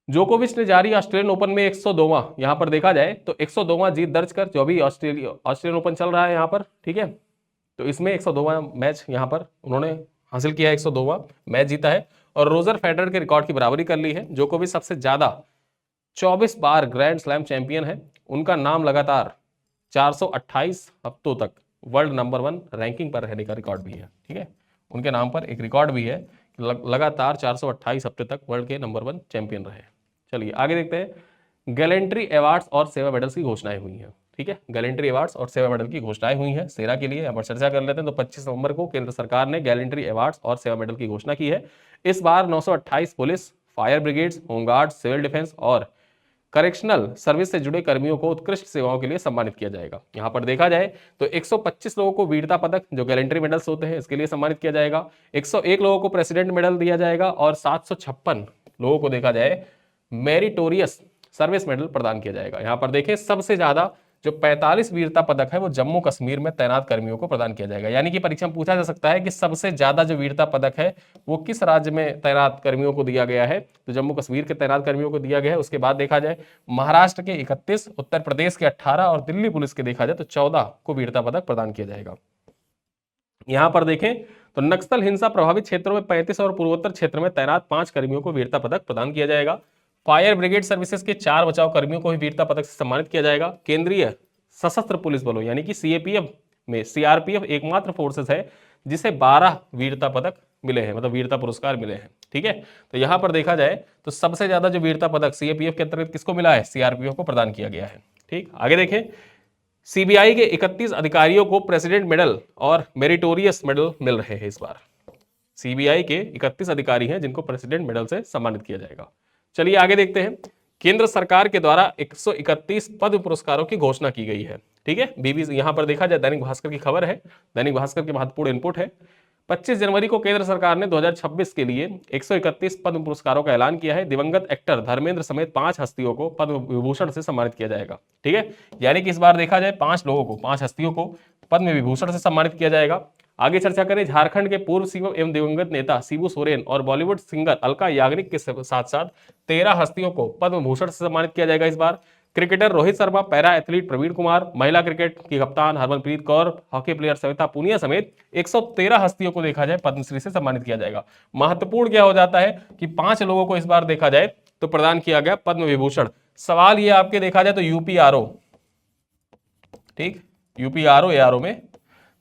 जोकोविच ने जारी ऑस्ट्रेलियन ओपन में 102वां, यहां पर देखा जाए तो 102वां जीत दर्ज कर, जो भी ऑस्ट्रेलियन ओपन चल रहा है यहां पर, ठीक है, तो इसमें 102वां मैच यहां पर उन्होंने हासिल किया है, 102वां मैच जीता है और रोजर फेडरर के रिकॉर्ड की बराबरी कर ली है। जोकोविच सबसे ज्यादा 24 बार ग्रैंड स्लैम चैंपियन है। उनका नाम लगातार 428 हफ्तों तक वर्ल्ड नंबर 1 रैंकिंग पर रहने का रिकॉर्ड भी है। ठीक है, उनके नाम पर एक रिकॉर्ड भी है, लगातार 428 हफ्ते तक वर्ल्ड के नंबर 1 चैंपियन रहे। चलिए आगे देखते हैं। गैलेंट्री अवार्ड्स और सेवा मेडल्स की घोषणाएं हुई हैं। ठीक है, गैलेंट्री अवार्ड्स और सेवा मेडल की घोषणाएं हुई हैं सेना के लिए। यहाँ पर चर्चा कर लेते हैं। तो 25 नवंबर को केंद्र सरकार ने गैलेंट्री अवार्ड्स और सेवा मेडल की घोषणा की है। इस बार 928 police, fire brigades, home guard, civil defence और करेक्शनल सर्विस से जुड़े कर्मियों को उत्कृष्ट सेवाओं के लिए सम्मानित किया जाएगा। यहां पर देखा जाए तो 125 लोगों को वीरता पदक, जो गैलेंट्री मेडल्स होते हैं, इसके लिए सम्मानित किया जाएगा। 101 लोगों को प्रेसिडेंट मेडल दिया जाएगा और 756 लोगों को देखा जाए मेरिटोरियस सर्विस मेडल प्रदान किया जाएगा। यहां पर देखें सबसे ज्यादा जो 45 वीरता पदक है वो जम्मू कश्मीर में तैनात कर्मियों को प्रदान किया जाएगा। यानी कि परीक्षा में पूछा जा सकता है कि सबसे ज्यादा जो वीरता पदक है वो किस राज्य में तैनात कर्मियों को दिया गया है, तो जम्मू कश्मीर के तैनात कर्मियों को दिया गया है। उसके बाद देखा जाए महाराष्ट्र के 31, उत्तर प्रदेश के 18 और दिल्ली पुलिस के देखा जाए तो 14 को वीरता पदक प्रदान किया जाएगा। यहां पर देखें तो नक्सल हिंसा प्रभावित क्षेत्रों में 35 और पूर्वोत्तर क्षेत्र में तैनात 5 कर्मियों को वीरता पदक प्रदान किया जाएगा। फायर ब्रिगेड सर्विसेज के 4 बचाव कर्मियों को भी वीरता पदक से सम्मानित किया जाएगा। केंद्रीय सशस्त्र पुलिस बलों यानी कि सीएपीएफ में सीआरपीएफ एकमात्र फोर्सेस है जिसे 12 वीरता पदक मिले हैं, मतलब वीरता पुरस्कार मिले हैं। ठीक है, तो यहां पर देखा जाए तो सबसे ज्यादा जो वीरता पदक सीएपीएफ के अंतर्गत किसको मिला है? सीआरपीएफ को प्रदान किया गया है। ठीक, आगे देखें। सीबीआई के 31 अधिकारियों को प्रेसिडेंट मेडल और मेरिटोरियस मेडल मिल रहे हैं। इस बार सीबीआई के 31 अधिकारी हैं जिनको प्रेसिडेंट मेडल से सम्मानित किया जाएगा। चलिए आगे देखते हैं। केंद्र सरकार के द्वारा 131 पद्म पुरस्कारों की घोषणा की गई है। ठीक है, बीबीसी यहां पर देखा जाए दैनिक भास्कर की खबर है, दैनिक भास्कर की महत्वपूर्ण इनपुट है। 25 जनवरी को केंद्र सरकार ने 2026 के लिए 131 पद्म पुरस्कारों का ऐलान किया है। दिवंगत एक्टर धर्मेंद्र समेत 5 हस्तियों को पद्म विभूषण से सम्मानित किया जाएगा। ठीक है, यानी कि इस बार देखा जाए 5 लोगों को, 5 हस्तियों को पद्म विभूषण से सम्मानित किया जाएगा। आगे चर्चा करें। झारखंड के पूर्व सीएम एवं दिवंगत नेता शिबू सोरेन और बॉलीवुड सिंगर अलका याग्निक के साथ साथ 13 हस्तियों को पद्म भूषण से सम्मानित किया जाएगा। इस बार cricketer Rohit Sharma, para athlete Praveen Kumar, महिला क्रिकेट की कप्तान हरमनप्रीत कौर, हॉकी प्लेयर सविता पूनिया समेत 113 हस्तियों को देखा जाए पद्मश्री से सम्मानित किया जाएगा। महत्वपूर्ण क्या हो जाता है कि 5 लोगों को इस बार देखा जाए तो प्रदान किया गया पद्म विभूषण। सवाल ये आपके देखा जाए तो यूपीआरओ, ठीक, यूपीआरओ एआरओ में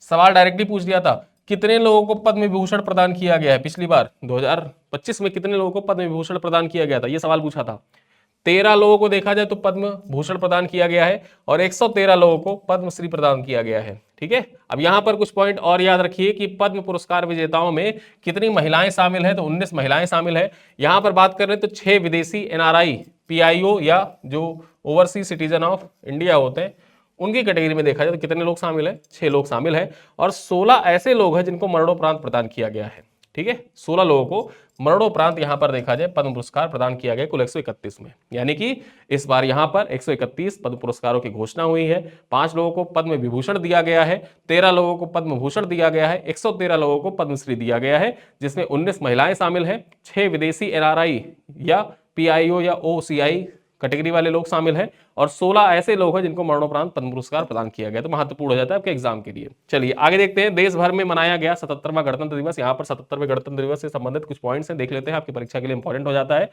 सवाल डायरेक्टली पूछ दिया था कितने लोगों को पद्म विभूषण प्रदान किया गया है पिछली बार 2025 में, कितने लोगों को पद्म विभूषण प्रदान किया गया था, ये सवाल पूछा था। 13 लोगों को देखा जाए तो पद्म भूषण प्रदान किया गया है और 113 लोगों को पद्मश्री प्रदान किया गया है। ठीक है, अब यहां पर कुछ पॉइंट और याद रखिए कि पद्म पुरस्कार विजेताओं में कितनी महिलाएं शामिल है, तो 19 महिलाएं शामिल है। यहां पर बात कर रहे हैं तो 6 विदेशी एनआरआई पीआईओ या जो ओवरसीज सिटीजन ऑफ इंडिया होते हैं उनकी कैटेगरी में देखा जाए तो कितने लोग शामिल है, 6 लोग शामिल है और 16 ऐसे लोग हैं जिनको मरणोपरांत प्रदान किया गया है। ठीक है, 16 लोगों को मरणोपरांत यहां पर देखा जाए पद्म पुरस्कार प्रदान किया गया कुल 131 में, यानी कि इस बार यहां पर 131 पद्म पुरस्कारों की घोषणा हुई है। 5 लोगों को पद्म विभूषण दिया गया है, 13 लोगों को पद्म भूषण दिया गया है, 113 लोगों को पद्मश्री दिया गया है, जिसमें 19 महिलाएं शामिल हैं, 6 विदेशी एनआरआई या पीआईओ या ओसीआई कैटेगरी वाले लोग शामिल हैं और 16 ऐसे लोग हैं जिनको मरणोपरांत पद्म पुरस्कार प्रदान किया गया। तो महत्वपूर्ण हो जाता है आपके एग्जाम के लिए। चलिए आगे देखते हैं। देश भर में मनाया गया 77वां गणतंत्र दिवस। यहाँ पर 77वें गणतंत्र दिवस से संबंधित कुछ पॉइंट्स हैं, देख लेते हैं, आपकी परीक्षा के लिए इंपॉर्टेंट हो जाता है।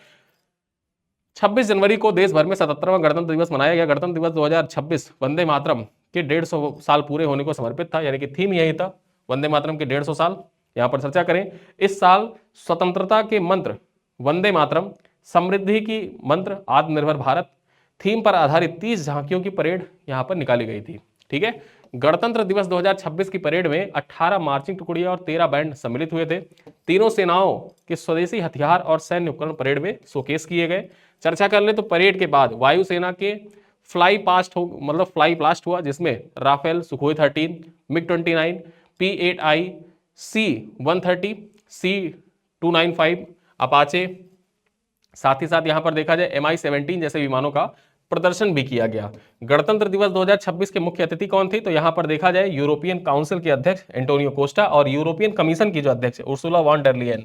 26 जनवरी को देश भर में 77वां गणतंत्र दिवस मनाया गया। गणतंत्र दिवस 2026 वंदे मातरम के 150 साल पूरे होने को समर्पित था, यानी कि थीम यही था वंदे मातरम के 150 साल। यहाँ पर चर्चा करें, इस साल स्वतंत्रता के मंत्र वंदे मातरम, समृद्धि की मंत्र आत्मनिर्भर भारत थीम पर आधारित 30 झांकियों की परेड यहां पर निकाली गई थी। ठीक है, गणतंत्र दिवस 2026 की परेड में 18 मार्चिंग टुकड़ियां और 13 बैंड सम्मिलित हुए थे। तीनों सेनाओं के स्वदेशी हथियार और सैन्य उपकरण परेड में शोकेस किए गए। चर्चा कर ले तो परेड के बाद वायुसेना के फ्लाई ब्लास्ट हुआ, जिसमें Rafale, Sukhoi 13, MiG 29, P-8I, C-130, C-295, Apache, साथ ही साथ यहां पर देखा जाए MI-17 जैसे विमानों का प्रदर्शन भी किया गया। गणतंत्र दिवस 2026 के मुख्य अतिथि कौन थे, तो यहां पर देखा जाए यूरोपियन काउंसिल के अध्यक्ष एंटोनियो कोस्टा और यूरोपियन कमीशन की जो अध्यक्ष उर्सुला वॉन डर लियन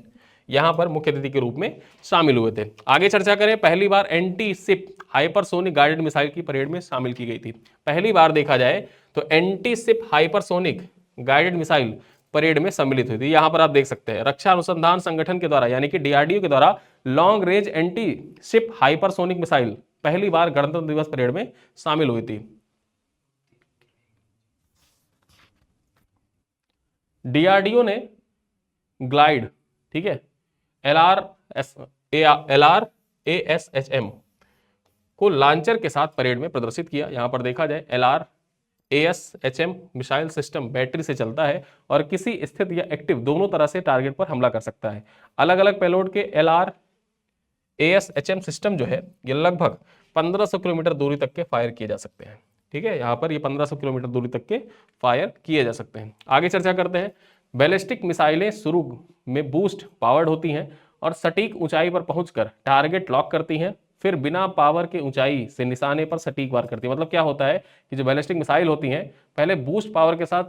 यहां पर मुख्य अतिथि के रूप में शामिल हुए थे। आगे चर्चा करें, पहली बार anti ship hypersonic guided missile की परेड में शामिल की गई थी। पहली बार देखा जाए तो anti ship hypersonic guided missile parade में सम्मिलित हुई थी। यहां पर आप देख सकते हैं रक्षा अनुसंधान संगठन के द्वारा यानी कि DRDO के द्वारा long range anti ship hypersonic missile पहली बार गणतंत्र दिवस परेड में शामिल हुई थी। DRDO ने ग्लाइड, ठीक है, LRASHM को लॉन्चर के साथ परेड में प्रदर्शित किया। यहां पर देखा जाए LRASHM मिसाइल सिस्टम बैटरी से चलता है और किसी स्थिर या एक्टिव दोनों तरह से टारगेट पर हमला कर सकता है। अलग अलग पेलोड के LRASHM सिस्टम जो है ये लगभग 1500 किलोमीटर दूरी तक के फायर किए जा सकते हैं। ठीक है, यहाँ पर ये 1500 किलोमीटर दूरी तक के फायर किए जा सकते हैं। आगे चर्चा करते हैं। बैलिस्टिक मिसाइलें शुरू में बूस्ट पावर्ड होती हैं और सटीक ऊंचाई पर पहुंचकर टारगेट लॉक करती हैं, फिर बिना पावर के ऊंचाई से निशाने पर सटीक वार करती है। मतलब क्या होता है कि जो बैलिस्टिक मिसाइल होती हैं पहले बूस्ट पावर के साथ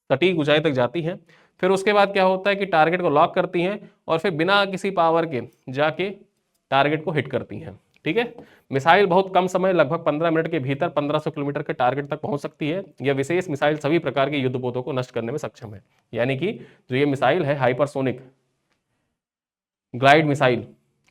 सटीक ऊंचाई तक जाती हैं, फिर उसके बाद क्या होता है कि टारगेट को लॉक करती हैं और फिर बिना किसी पावर के जाके टारगेट को हिट करती हैं। ठीक है, मिसाइल बहुत कम समय लगभग 15 मिनट के भीतर 1500 किलोमीटर के टारगेट तक पहुंच सकती है। यह विशेष मिसाइल सभी प्रकार के युद्धपोतों को नष्ट करने में सक्षम है। यानी कि जो ये मिसाइल है हाइपरसोनिक ग्लाइड मिसाइल,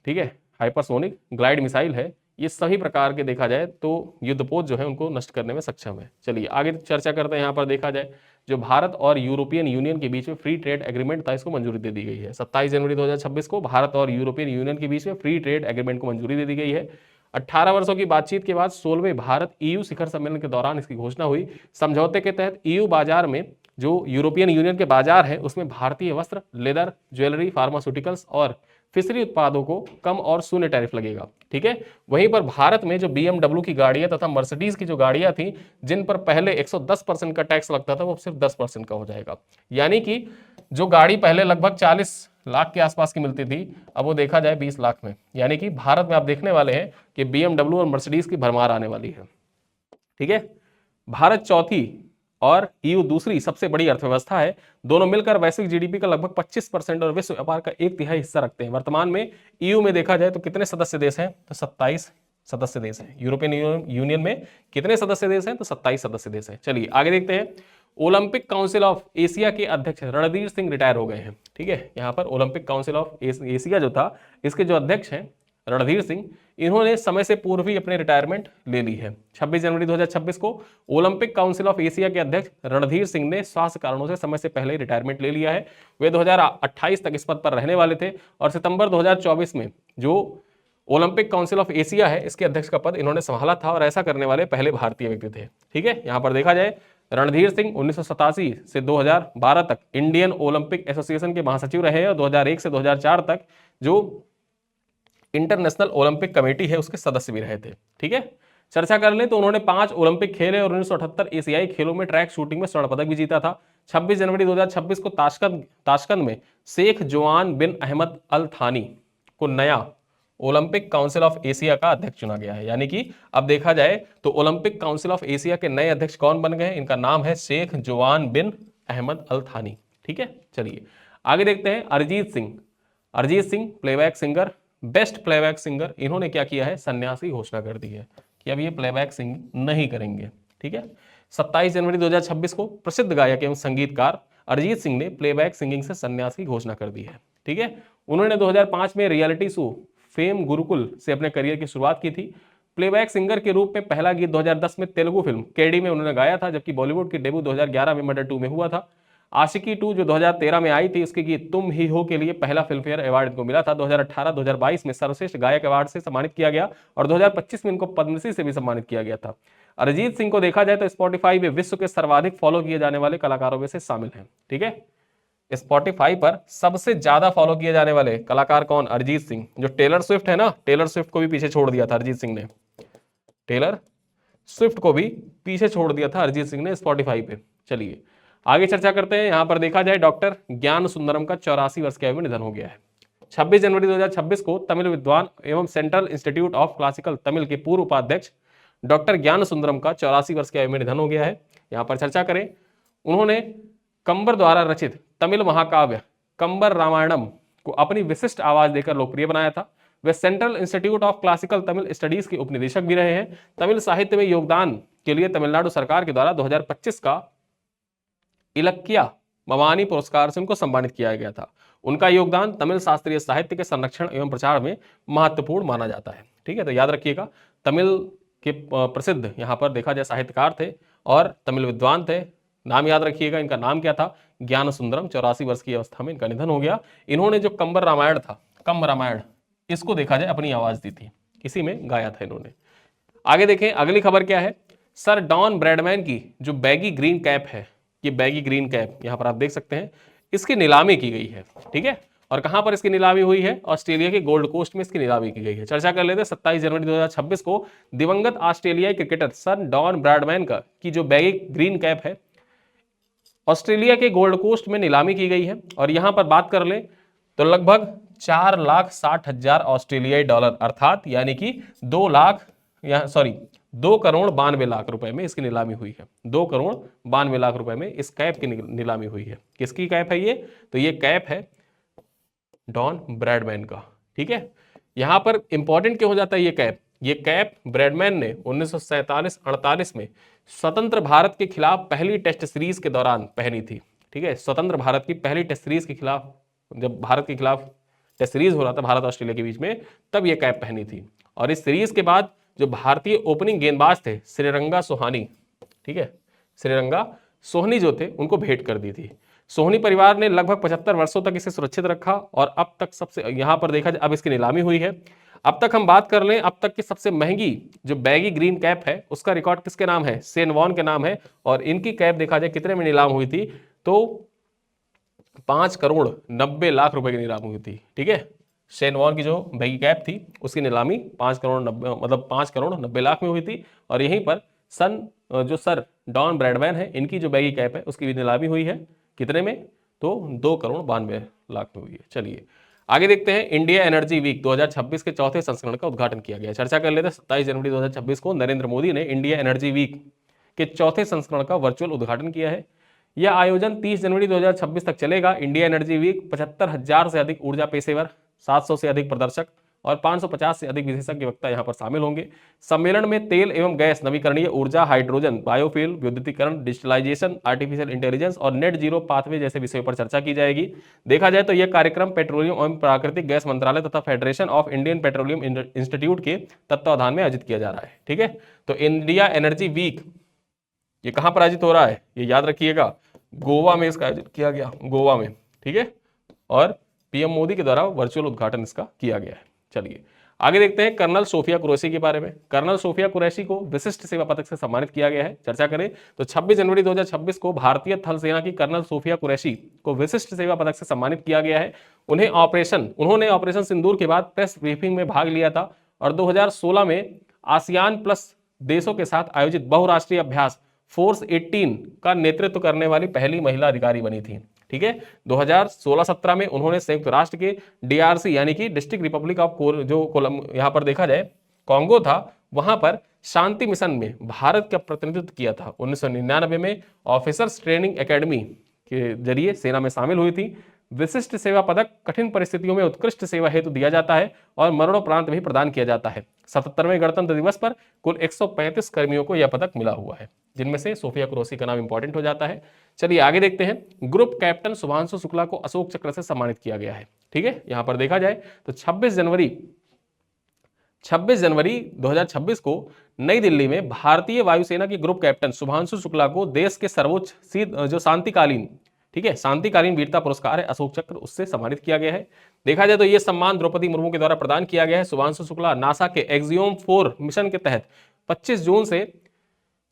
ठीक है, हाइपरसोनिक ग्लाइड मिसाइल है, ये सभी प्रकार के देखा जाए तो युद्धपोत जो है उनको नष्ट करने में सक्षम है। चलिए आगे चर्चा करते हैं। यहाँ पर देखा जाए जो भारत और यूरोपियन यूनियन के बीच में फ्री ट्रेड एग्रीमेंट था, इसको मंजूरी दे दी गई है। 27 जनवरी 2026 को भारत और यूरोपियन यूनियन के बीच में फ्री ट्रेड एग्रीमेंट को मंजूरी दे दी गई है। 18 वर्षों की बातचीत के बाद 16वें भारत EU शिखर सम्मेलन के दौरान इसकी घोषणा हुई। समझौते के तहत EU बाजार में जो यूरोपियन यूनियन के बाजार है उसमें भारतीय वस्त्र, लेदर, ज्वेलरी, फार्मास्यूटिकल्स और फिशरी उत्पादों को कम और शून्य टैरिफ लगेगा। ठीक है, वहीं पर भारत में जो BMW की गाड़ियां तथा मर्सिडीज की जो गाड़ियां थी जिन पर पहले 110% का टैक्स लगता था वो सिर्फ 10% का हो जाएगा। यानी कि जो गाड़ी पहले लगभग 40 लाख के आसपास की मिलती थी अब वो देखा जाए 20 लाख में। यानी कि भारत में आप देखने वाले हैं कि BMW और मर्सिडीज की भरमार आने वाली है। ठीक है, भारत चौथी और EU दूसरी सबसे बड़ी अर्थव्यवस्था है। दोनों मिलकर वैश्विक GDP का लगभग 25% और विश्व व्यापार का 1/3 हिस्सा रखते हैं। वर्तमान में EU में देखा जाए तो कितने सदस्य देश हैं, तो 27 सदस्य देश हैं। यूरोपियन यूनियन में कितने सदस्य देश हैं? तो 27 सदस्य देश हैं। चलिए आगे देखते हैं। ओलंपिक काउंसिल ऑफ एशिया के अध्यक्ष रणधीर सिंह रिटायर हो गए हैं। ठीक है, यहाँ पर ओलंपिक काउंसिल ऑफ एशिया जो था, इसके जो अध्यक्ष हैं रणधीर सिंह, इन्होंने समय से पूर्व ही अपने रिटायरमेंट ले ली है। 26 जनवरी 2026 को ओलंपिक काउंसिल ऑफ एशिया के अध्यक्ष रणधीर सिंह ने स्वास्थ्य कारणों से समय से पहले ही रिटायरमेंट ले लिया है। वे 2028 तक इस पद पर रहने वाले थे और सितंबर 2024 में जो ओलंपिक काउंसिल ऑफ एशिया है, इसके अध्यक्ष का पद इन्होंने संभाला था और ऐसा करने वाले पहले भारतीय व्यक्ति थे। ठीक है, यहां पर देखा जाए रणधीर सिंह 1987 से 2012 तक इंडियन ओलंपिक एसोसिएशन के महासचिव रहे और 2001 से 2004 तक जो इंटरनेशनल ओलंपिक कमेटी है उसके सदस्य भी रहे थे। ठीक है, चर्चा कर लें तो उन्होंने 5 ओलंपिक खेले और 1978 एशियाई खेलों में ट्रैक शूटिंग में स्वर्ण पदक भी जीता था। 26 जनवरी 2026 को ताशकंद में शेख जोआन बिन अहमद अल थानी को नया ओलंपिक काउंसिल ऑफ एशिया का अध्यक्ष चुना गया है। यानी कि अब देखा जाए तो ओलंपिक काउंसिल ऑफ एशिया के नए अध्यक्ष कौन बन गए? इनका नाम है शेख जोआन बिन अहमद अल थानी। ठीक है, चलिए आगे देखते हैं। Arijit Singh playback singer, best playback singer, इन्होंने क्या किया है? सन्यासी घोषणा कर दी है कि अब ये प्लेबैक सिंगिंग नहीं करेंगे। ठीक है, 27 जनवरी 2026 को प्रसिद्ध गायक एवं संगीतकार अरिजीत सिंह ने प्लेबैक सिंगिंग से सन्यास की घोषणा कर दी है। ठीक है, उन्होंने 2005 में रियलिटी शो फेम गुरुकुल से अपने करियर की शुरुआत की थी। प्लेबैक सिंगर के रूप में पहला गीत 2010 में तेलुगु फिल्म केडी में उन्होंने गाया था, जबकि बॉलीवुड की डेब्यू 2011 में मर्डर 2 में हुआ था। आशिकी 2 जो 2013 में आई थी, उसके गीत तुम ही हो के लिए पहला फिल्मफेयर अवार्ड इनको मिला था। 2018-2022 में सर्वश्रेष्ठ गायक अवार्ड से सम्मानित किया गया और 2025 में इनको पद्मश्री से भी सम्मानित किया गया था। अरिजीत सिंह को देखा जाए तो स्पॉटिफाई में विश्व के सर्वाधिक फॉलो किए जाने वाले कलाकारों में से शामिल हैं। ठीक है, स्पॉटिफाई पर सबसे ज्यादा फॉलो किए जाने वाले कलाकार कौन? अरिजीत सिंह। जो टेलर स्विफ्ट है ना, टेलर स्विफ्ट को भी पीछे छोड़ दिया था अरिजीत सिंह ने, टेलर स्विफ्ट को भी पीछे छोड़ दिया था अरिजीत सिंह ने स्पॉटिफाई पे। चलिए आगे चर्चा करते हैं। यहां पर देखा जाए डॉक्टर ज्ञान सुंदरम का 84 वर्ष की आयु में निधन हो गया है। 26 जनवरी 2026 को तमिल विद्वान एवं central institute of classical Tamil के पूर्व उपाध्यक्ष डॉक्टर ज्ञान सुंदरम का 84 वर्ष की आयु में निधन हो गया है। यहां पर चर्चा करें, उन्होंने कंबर द्वारा रचित तमिल महाकाव्य कंबर रामायणम को अपनी विशिष्ट आवाज देकर लोकप्रिय बनाया था। वे central institute of classical Tamil studies के उपनिदेशक भी रहे हैं। तमिल साहित्य में योगदान के लिए तमिलनाडु सरकार के द्वारा 2025 का इलक्किया मवानी पुरस्कार से उनको सम्मानित किया गया था। उनका योगदान तमिल शास्त्रीय साहित्य के संरक्षण एवं प्रचार में महत्वपूर्ण माना जाता है। ठीक है, तो याद रखिएगा, तमिल के प्रसिद्ध यहाँ पर देखा जाए साहित्यकार थे और तमिल विद्वान थे। नाम याद रखिएगा, इनका नाम क्या था? ज्ञान सुंदरम। 84 वर्ष की अवस्था में इनका निधन हो गया। इन्होंने जो कंबर रामायण था, कंब रामायण, इसको देखा जाए अपनी आवाज दी थी, इसी में गाया था इन्होंने। आगे देखें, अगली खबर क्या है? सर डॉन ब्रैडमैन की जो बैगी ग्रीन कैप है, ये बैगी ग्रीन कैप यहां पर आप देख सकते हैं, इसकी नीलामी की गई है। ठीक है, और कहां पर इसकी नीलामी हुई है? ऑस्ट्रेलिया के गोल्ड कोस्ट में इसकी नीलामी की गई है। चर्चा कर लेते हैं। 27 जनवरी 2026 को दिवंगत ऑस्ट्रेलियाई क्रिकेटर सर डॉन ब्रैडमैन का की जो बैगी ग्रीन कैप है ऑस्ट्रेलिया के गोल्ड कोस्ट में नीलामी की गई है और यहां पर बात कर लें तो लगभग 4,60,000 ऑस्ट्रेलियाई डॉलर, अर्थात यानी कि 2 करोड़ 92 लाख रुपए में इसकी नीलामी हुई है। 2 करोड़ 92 लाख रुपए में इस कैप की नीलामी हुई है। किसकी कैप है ये? तो ये कैप है डॉन ब्रैडमैन का। ठीक है, यहां पर इंपॉर्टेंट क्यों हो जाता है ये कैप? ये कैप ब्रैडमैन ने 1947-48 में स्वतंत्र भारत के खिलाफ पहली टेस्ट सीरीज के दौरान पहनी थी। ठीक है, स्वतंत्र भारत की पहली टेस्ट सीरीज के खिलाफ, जब भारत के खिलाफ टेस्ट सीरीज हो रहा था भारत ऑस्ट्रेलिया के बीच में, तब ये कैप पहनी थी। और इस सीरीज के बाद जो भारतीय ओपनिंग गेंदबाज थे श्रीरंगा सोहानी, ठीक है, श्रीरंगा सोहनी जो थे, उनको भेंट कर दी थी। सोहनी परिवार ने लगभग 75 वर्षों तक इसे सुरक्षित रखा और अब तक सबसे, यहां पर देखा जाए अब इसकी नीलामी हुई है। अब तक हम बात कर लें, अब तक की सबसे महंगी जो बैगी ग्रीन कैप है उसका रिकॉर्ड किसके नाम है? शेन वॉर्न के नाम है। और इनकी कैप देखा जाए कितने में नीलाम हुई थी? तो 5 करोड़ 90 लाख रुपए की नीलामी हुई थी। ठीक है, शेन वॉर्न की जो बैगी कैप थी उसकी नीलामी 5 करोड़ 90 लाख में हुई थी। और यहीं पर जो सर डॉन ब्रैडमैन है, इनकी जो बैगी कैप है उसकी भी नीलामी हुई है। कितने में? तो 2 करोड़ 92 लाख में हुई है। चलिए आगे देखते हैं। इंडिया एनर्जी वीक 2026 के चौथे संस्करण का उद्घाटन किया गया। चर्चा कर लेते हैं। 27 जनवरी 2026 को नरेंद्र मोदी ने इंडिया एनर्जी वीक के चौथे संस्करण का वर्चुअल उद्घाटन किया है। यह आयोजन 30 जनवरी 2026 तक चलेगा। इंडिया एनर्जी वीक 75,000 से अधिक ऊर्जा पेशेवर, 700 से अधिक प्रदर्शक और 550 से अधिक विशेषज्ञ वक्ता यहाँ पर शामिल होंगे। सम्मेलन में तेल एवं गैस, नवीकरणीय ऊर्जा, हाइड्रोजन, बायोफ्यूल, विद्युतीकरण, डिजिटलाइजेशन, आर्टिफिशियल इंटेलिजेंस और नेट जीरो पाथवे जैसे विषयों पर चर्चा की जाएगी। देखा जाए तो यह कार्यक्रम पेट्रोलियम एवं प्राकृतिक गैस मंत्रालय तथा federation of Indian petroleum institute के तत्वावधान में आयोजित किया जा रहा है। ठीक है, तो इंडिया एनर्जी वीक ये कहां पर आयोजित हो रहा है, ये याद रखिएगा, गोवा में इसका आयोजित किया गया, गोवा में। ठीक है, और पीएम मोदी के द्वारा वर्चुअल उद्घाटन इसका किया गया है। चलिए आगे देखते हैं कर्नल सोफिया कुरैशी के बारे में। कर्नल सोफिया कुरैशी को विशिष्ट सेवा पदक से सम्मानित किया गया है। चर्चा करें तो 26 जनवरी 2026 को भारतीय थल सेना की कर्नल सोफिया कुरैशी को विशिष्ट सेवा पदक से सम्मानित किया गया है। उन्होंने ऑपरेशन सिंदूर के बाद प्रेस ब्रीफिंग में भाग लिया था और 2016 में आसियान प्लस देशों के साथ आयोजित बहुराष्ट्रीय अभ्यास फोर्स 18 का नेतृत्व करने वाली पहली महिला अधिकारी बनी थी। ठीक है, 2016-17 में उन्होंने संयुक्त राष्ट्र के डीआरसी यानी कि डिस्ट्रिक्ट रिपब्लिक ऑफ जो यहां पर देखा जाए कांगो था, वहां पर शांति मिशन में भारत का प्रतिनिधित्व किया था। 1999 में ऑफिसर्स ट्रेनिंग एकेडमी के जरिए सेना में शामिल हुई थी। विशिष्ट सेवा पदक कठिन परिस्थितियों में उत्कृष्ट सेवा हेतु दिया जाता है और मरणोपरांत भी प्रदान किया जाता है। 77वें गणतंत्र दिवस पर कुल 135 कर्मियों को यह पदक मिला हुआ है, जिनमें से सोफिया कुरैशी का नाम इंपॉर्टेंट हो जाता है। चलिए आगे देखते हैं। ग्रुप कैप्टन शुभांशु शुक्ला को अशोक चक्र से सम्मानित किया गया है। ठीक है, यहां पर देखा जाए तो 26 जनवरी 2026 को नई दिल्ली में भारतीय वायुसेना के ग्रुप कैप्टन शुभांशु शुक्ला को देश के सर्वोच्च जो शांतिकालीन, ठीक है, शांतिकालीन वीरता पुरस्कार है अशोक चक्र, उससे सम्मानित किया गया है। देखा जाए तो यह सम्मान द्रौपदी मुर्मू के द्वारा प्रदान किया गया है। शुभांशु शुक्ला नासा के एक्सियोम 4 मिशन के तहत 25 जून से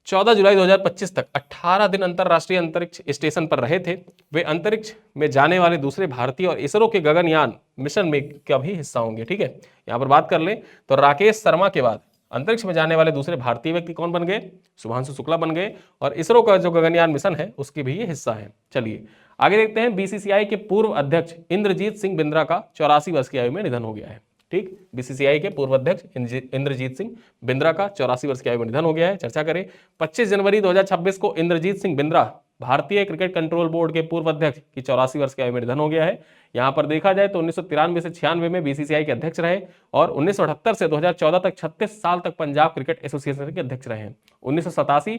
14 जुलाई 2025 तक 18 दिन अंतरराष्ट्रीय अंतरिक्ष स्टेशन पर रहे थे। वे अंतरिक्ष में जाने वाले दूसरे भारतीय और इसरो के गगनयान मिशन में का भी हिस्सा होंगे। ठीक है, यहां पर बात कर ले तो राकेश शर्मा के बाद अंतरिक्ष में जाने वाले दूसरे भारतीय व्यक्ति कौन बन गए, शुभांशु शुक्ला बन गए, और इसरो का जो गगनयान मिशन है उसके भी ये हिस्सा है। चलिए आगे देखते हैं। बीसीसीआई के पूर्व अध्यक्ष इंद्रजीत सिंह बिंद्रा का 84 वर्ष की आयु में निधन हो गया है। ठीक, बीसीसीआई के पूर्व अध्यक्ष इंद्रजीत सिंह बिंद्रा का 84 वर्ष की आयु में निधन हो गया है। चर्चा करें 25 जनवरी 2026 को इंद्रजीत सिंह बिंद्रा भारतीय क्रिकेट कंट्रोल बोर्ड के पूर्व अध्यक्ष की 84 वर्ष की आयु में निधन हो गया है। यहां पर देखा जाए तो 1993 से 96 में बीसीसीआई के अध्यक्ष रहे और 1978 से 2014 तक 36 साल तक पंजाब क्रिकेट एसोसिएशन के अध्यक्ष रहे। 1987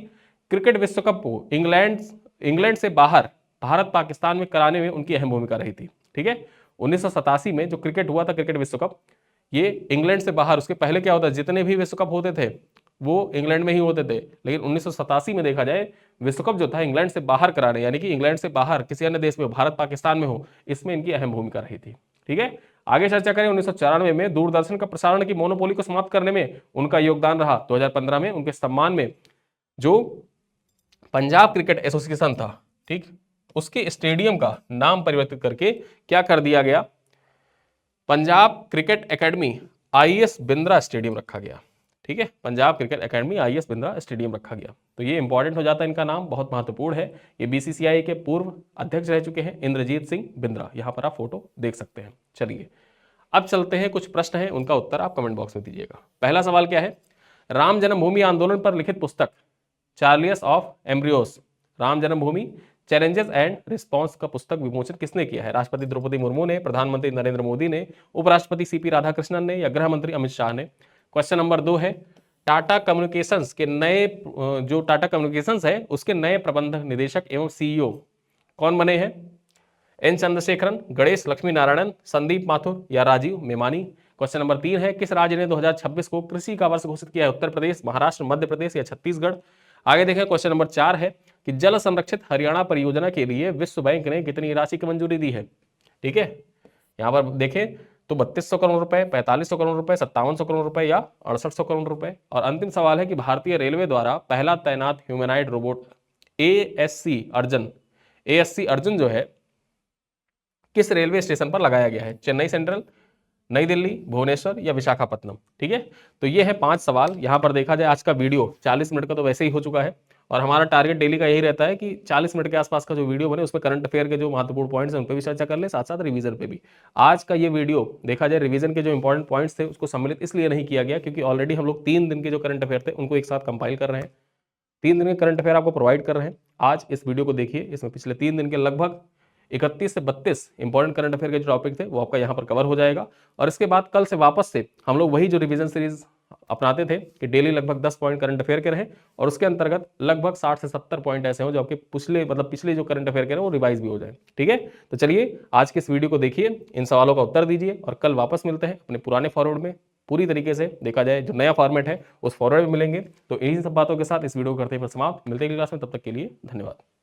क्रिकेट विश्व कप को इंग्लैंड से बाहर भारत पाकिस्तान में कराने में उनकी अहम भूमिका रही थी। ठीक है, 1987 में जो क्रिकेट हुआ था, क्रिकेट विश्व कप, ये इंग्लैंड से बाहर, उसके पहले क्या होता है, जितने भी विश्व कप होते थे वो इंग्लैंड में ही होते थे, लेकिन 1987 में देखा जाए विश्व कप जो था इंग्लैंड से बाहर कराने, यानी कि इंग्लैंड से बाहर किसी अन्य देश में, भारत पाकिस्तान में हो, इसमें इनकी अहम भूमिका रही थी। ठीक है, आगे चर्चा करें 1994 में दूरदर्शन का प्रसारण की मोनोपोली को समाप्त करने में उनका योगदान रहा। 2015 में उनके सम्मान में जो पंजाब क्रिकेट एसोसिएशन था, ठीक, उसके स्टेडियम का नाम परिवर्तित करके क्या कर दिया गया, Punjab cricket academy IS Bindra stadium रखा गया। ठीक है, Punjab cricket academy IS Bindra stadium रखा गया। तो ये इंपॉर्टेंट हो जाता है, इनका नाम बहुत महत्वपूर्ण है। ये बीसीसीआई के पूर्व अध्यक्ष रह चुके हैं इंद्रजीत सिंह बिंद्रा, यहां पर आप फोटो देख सकते हैं। चलिए अब चलते हैं, कुछ प्रश्न हैं, उनका उत्तर आप कमेंट बॉक्स में दीजिएगा। पहला सवाल क्या है, राम जन्मभूमि आंदोलन पर लिखित पुस्तक चार्लियस of embryos, Ram Janmabhoomi challenges and response का पुस्तक विमोचन किसने किया है? राष्ट्रपति द्रौपदी मुर्मू ने, प्रधानमंत्री नरेंद्र मोदी ने, उपराष्ट्रपति सीपी राधाकृष्णन ने, या गृह मंत्री अमित शाह ने? क्वेश्चन नंबर 2 है, टाटा कम्युनिकेशंस के नए, जो टाटा कम्युनिकेशंस है उसके नए प्रबंधक निदेशक एवं सीईओ कौन बने हैं? एन चंद्रशेखरन, गणेश लक्ष्मी नारायणन, संदीप माथुर या राजीव मेमानी? क्वेश्चन नंबर 3 है, किस राज्य ने 2026 को कृषि का वर्ष घोषित किया है? उत्तर प्रदेश, महाराष्ट्र, मध्य प्रदेश या छत्तीसगढ़? आगे देखें, क्वेश्चन नंबर 4 है कि जल संरक्षित हरियाणा परियोजना के लिए विश्व बैंक ने कितनी राशि की मंजूरी दी है? ठीक है, यहां पर देखें तो 3200 करोड़ रुपए, 4500 करोड़ रुपए, 5700 करोड़ रुपए या 6800 करोड़ रुपए। और अंतिम सवाल है कि भारतीय रेलवे द्वारा पहला तैनात ह्यूमैनॉइड रोबोट एएससी अर्जुन जो है किस रेलवे स्टेशन पर लगाया गया है? चेन्नई सेंट्रल, नई दिल्ली, भुवनेश्वर या विशाखापट्टनम? ठीक है, तो ये है 5 सवाल। यहां पर देखा जाए आज का वीडियो 40 मिनट का तो वैसे ही हो चुका है और हमारा टारगेट डेली का यही रहता है कि 40 मिनट के आसपास का जो वीडियो बने उसमें करंट अफेयर के जो महत्वपूर्ण पॉइंट्स हैं उन पर भी चर्चा कर ले, साथ साथ रिवीजन पे भी। आज का ये वीडियो देखा जाए रिवीजन के जो इंपॉर्टेंट पॉइंट्स थे उसको सम्मिलित इसलिए नहीं किया गया क्योंकि ऑलरेडी हम लोग 3 दिन के जो करंट अफेयर थे उनको एक साथ कंपाइल कर रहे हैं, 3 दिन के करंट अफेयर आपको प्रोवाइड कर रहे हैं। आज इस वीडियो को देखिए, इसमें पिछले 3 दिन के लगभग 31 से 32 इंपॉर्टेंट करंट अफेयर के जो टॉपिक थे वो आपका यहाँ पर कवर हो जाएगा। और इसके बाद कल से वापस से हम लोग वही जो रिवीजन सीरीज अपनाते थे कि डेली लगभग 10 पॉइंट करंट अफेयर के रहे और उसके अंतर्गत लगभग 60 से 70 पॉइंट ऐसे हो जो आपके पिछले जो करंट अफेयर के रहे वो रिवाइज भी हो जाए। ठीक है, तो चलिए आज के इस वीडियो को देखिए, इन सवालों का उत्तर दीजिए और कल वापस मिलते हैं अपने पुराने फॉरवर्ड में। पूरी तरीके से देखा जाए जो नया फॉर्मेट है उस फॉरवर्ड में मिलेंगे। तो इन्हीं सब बातों के साथ इस वीडियो को करते हैं समाप्त। मिलते हैं अगली क्लास में, तब तक के लिए धन्यवाद।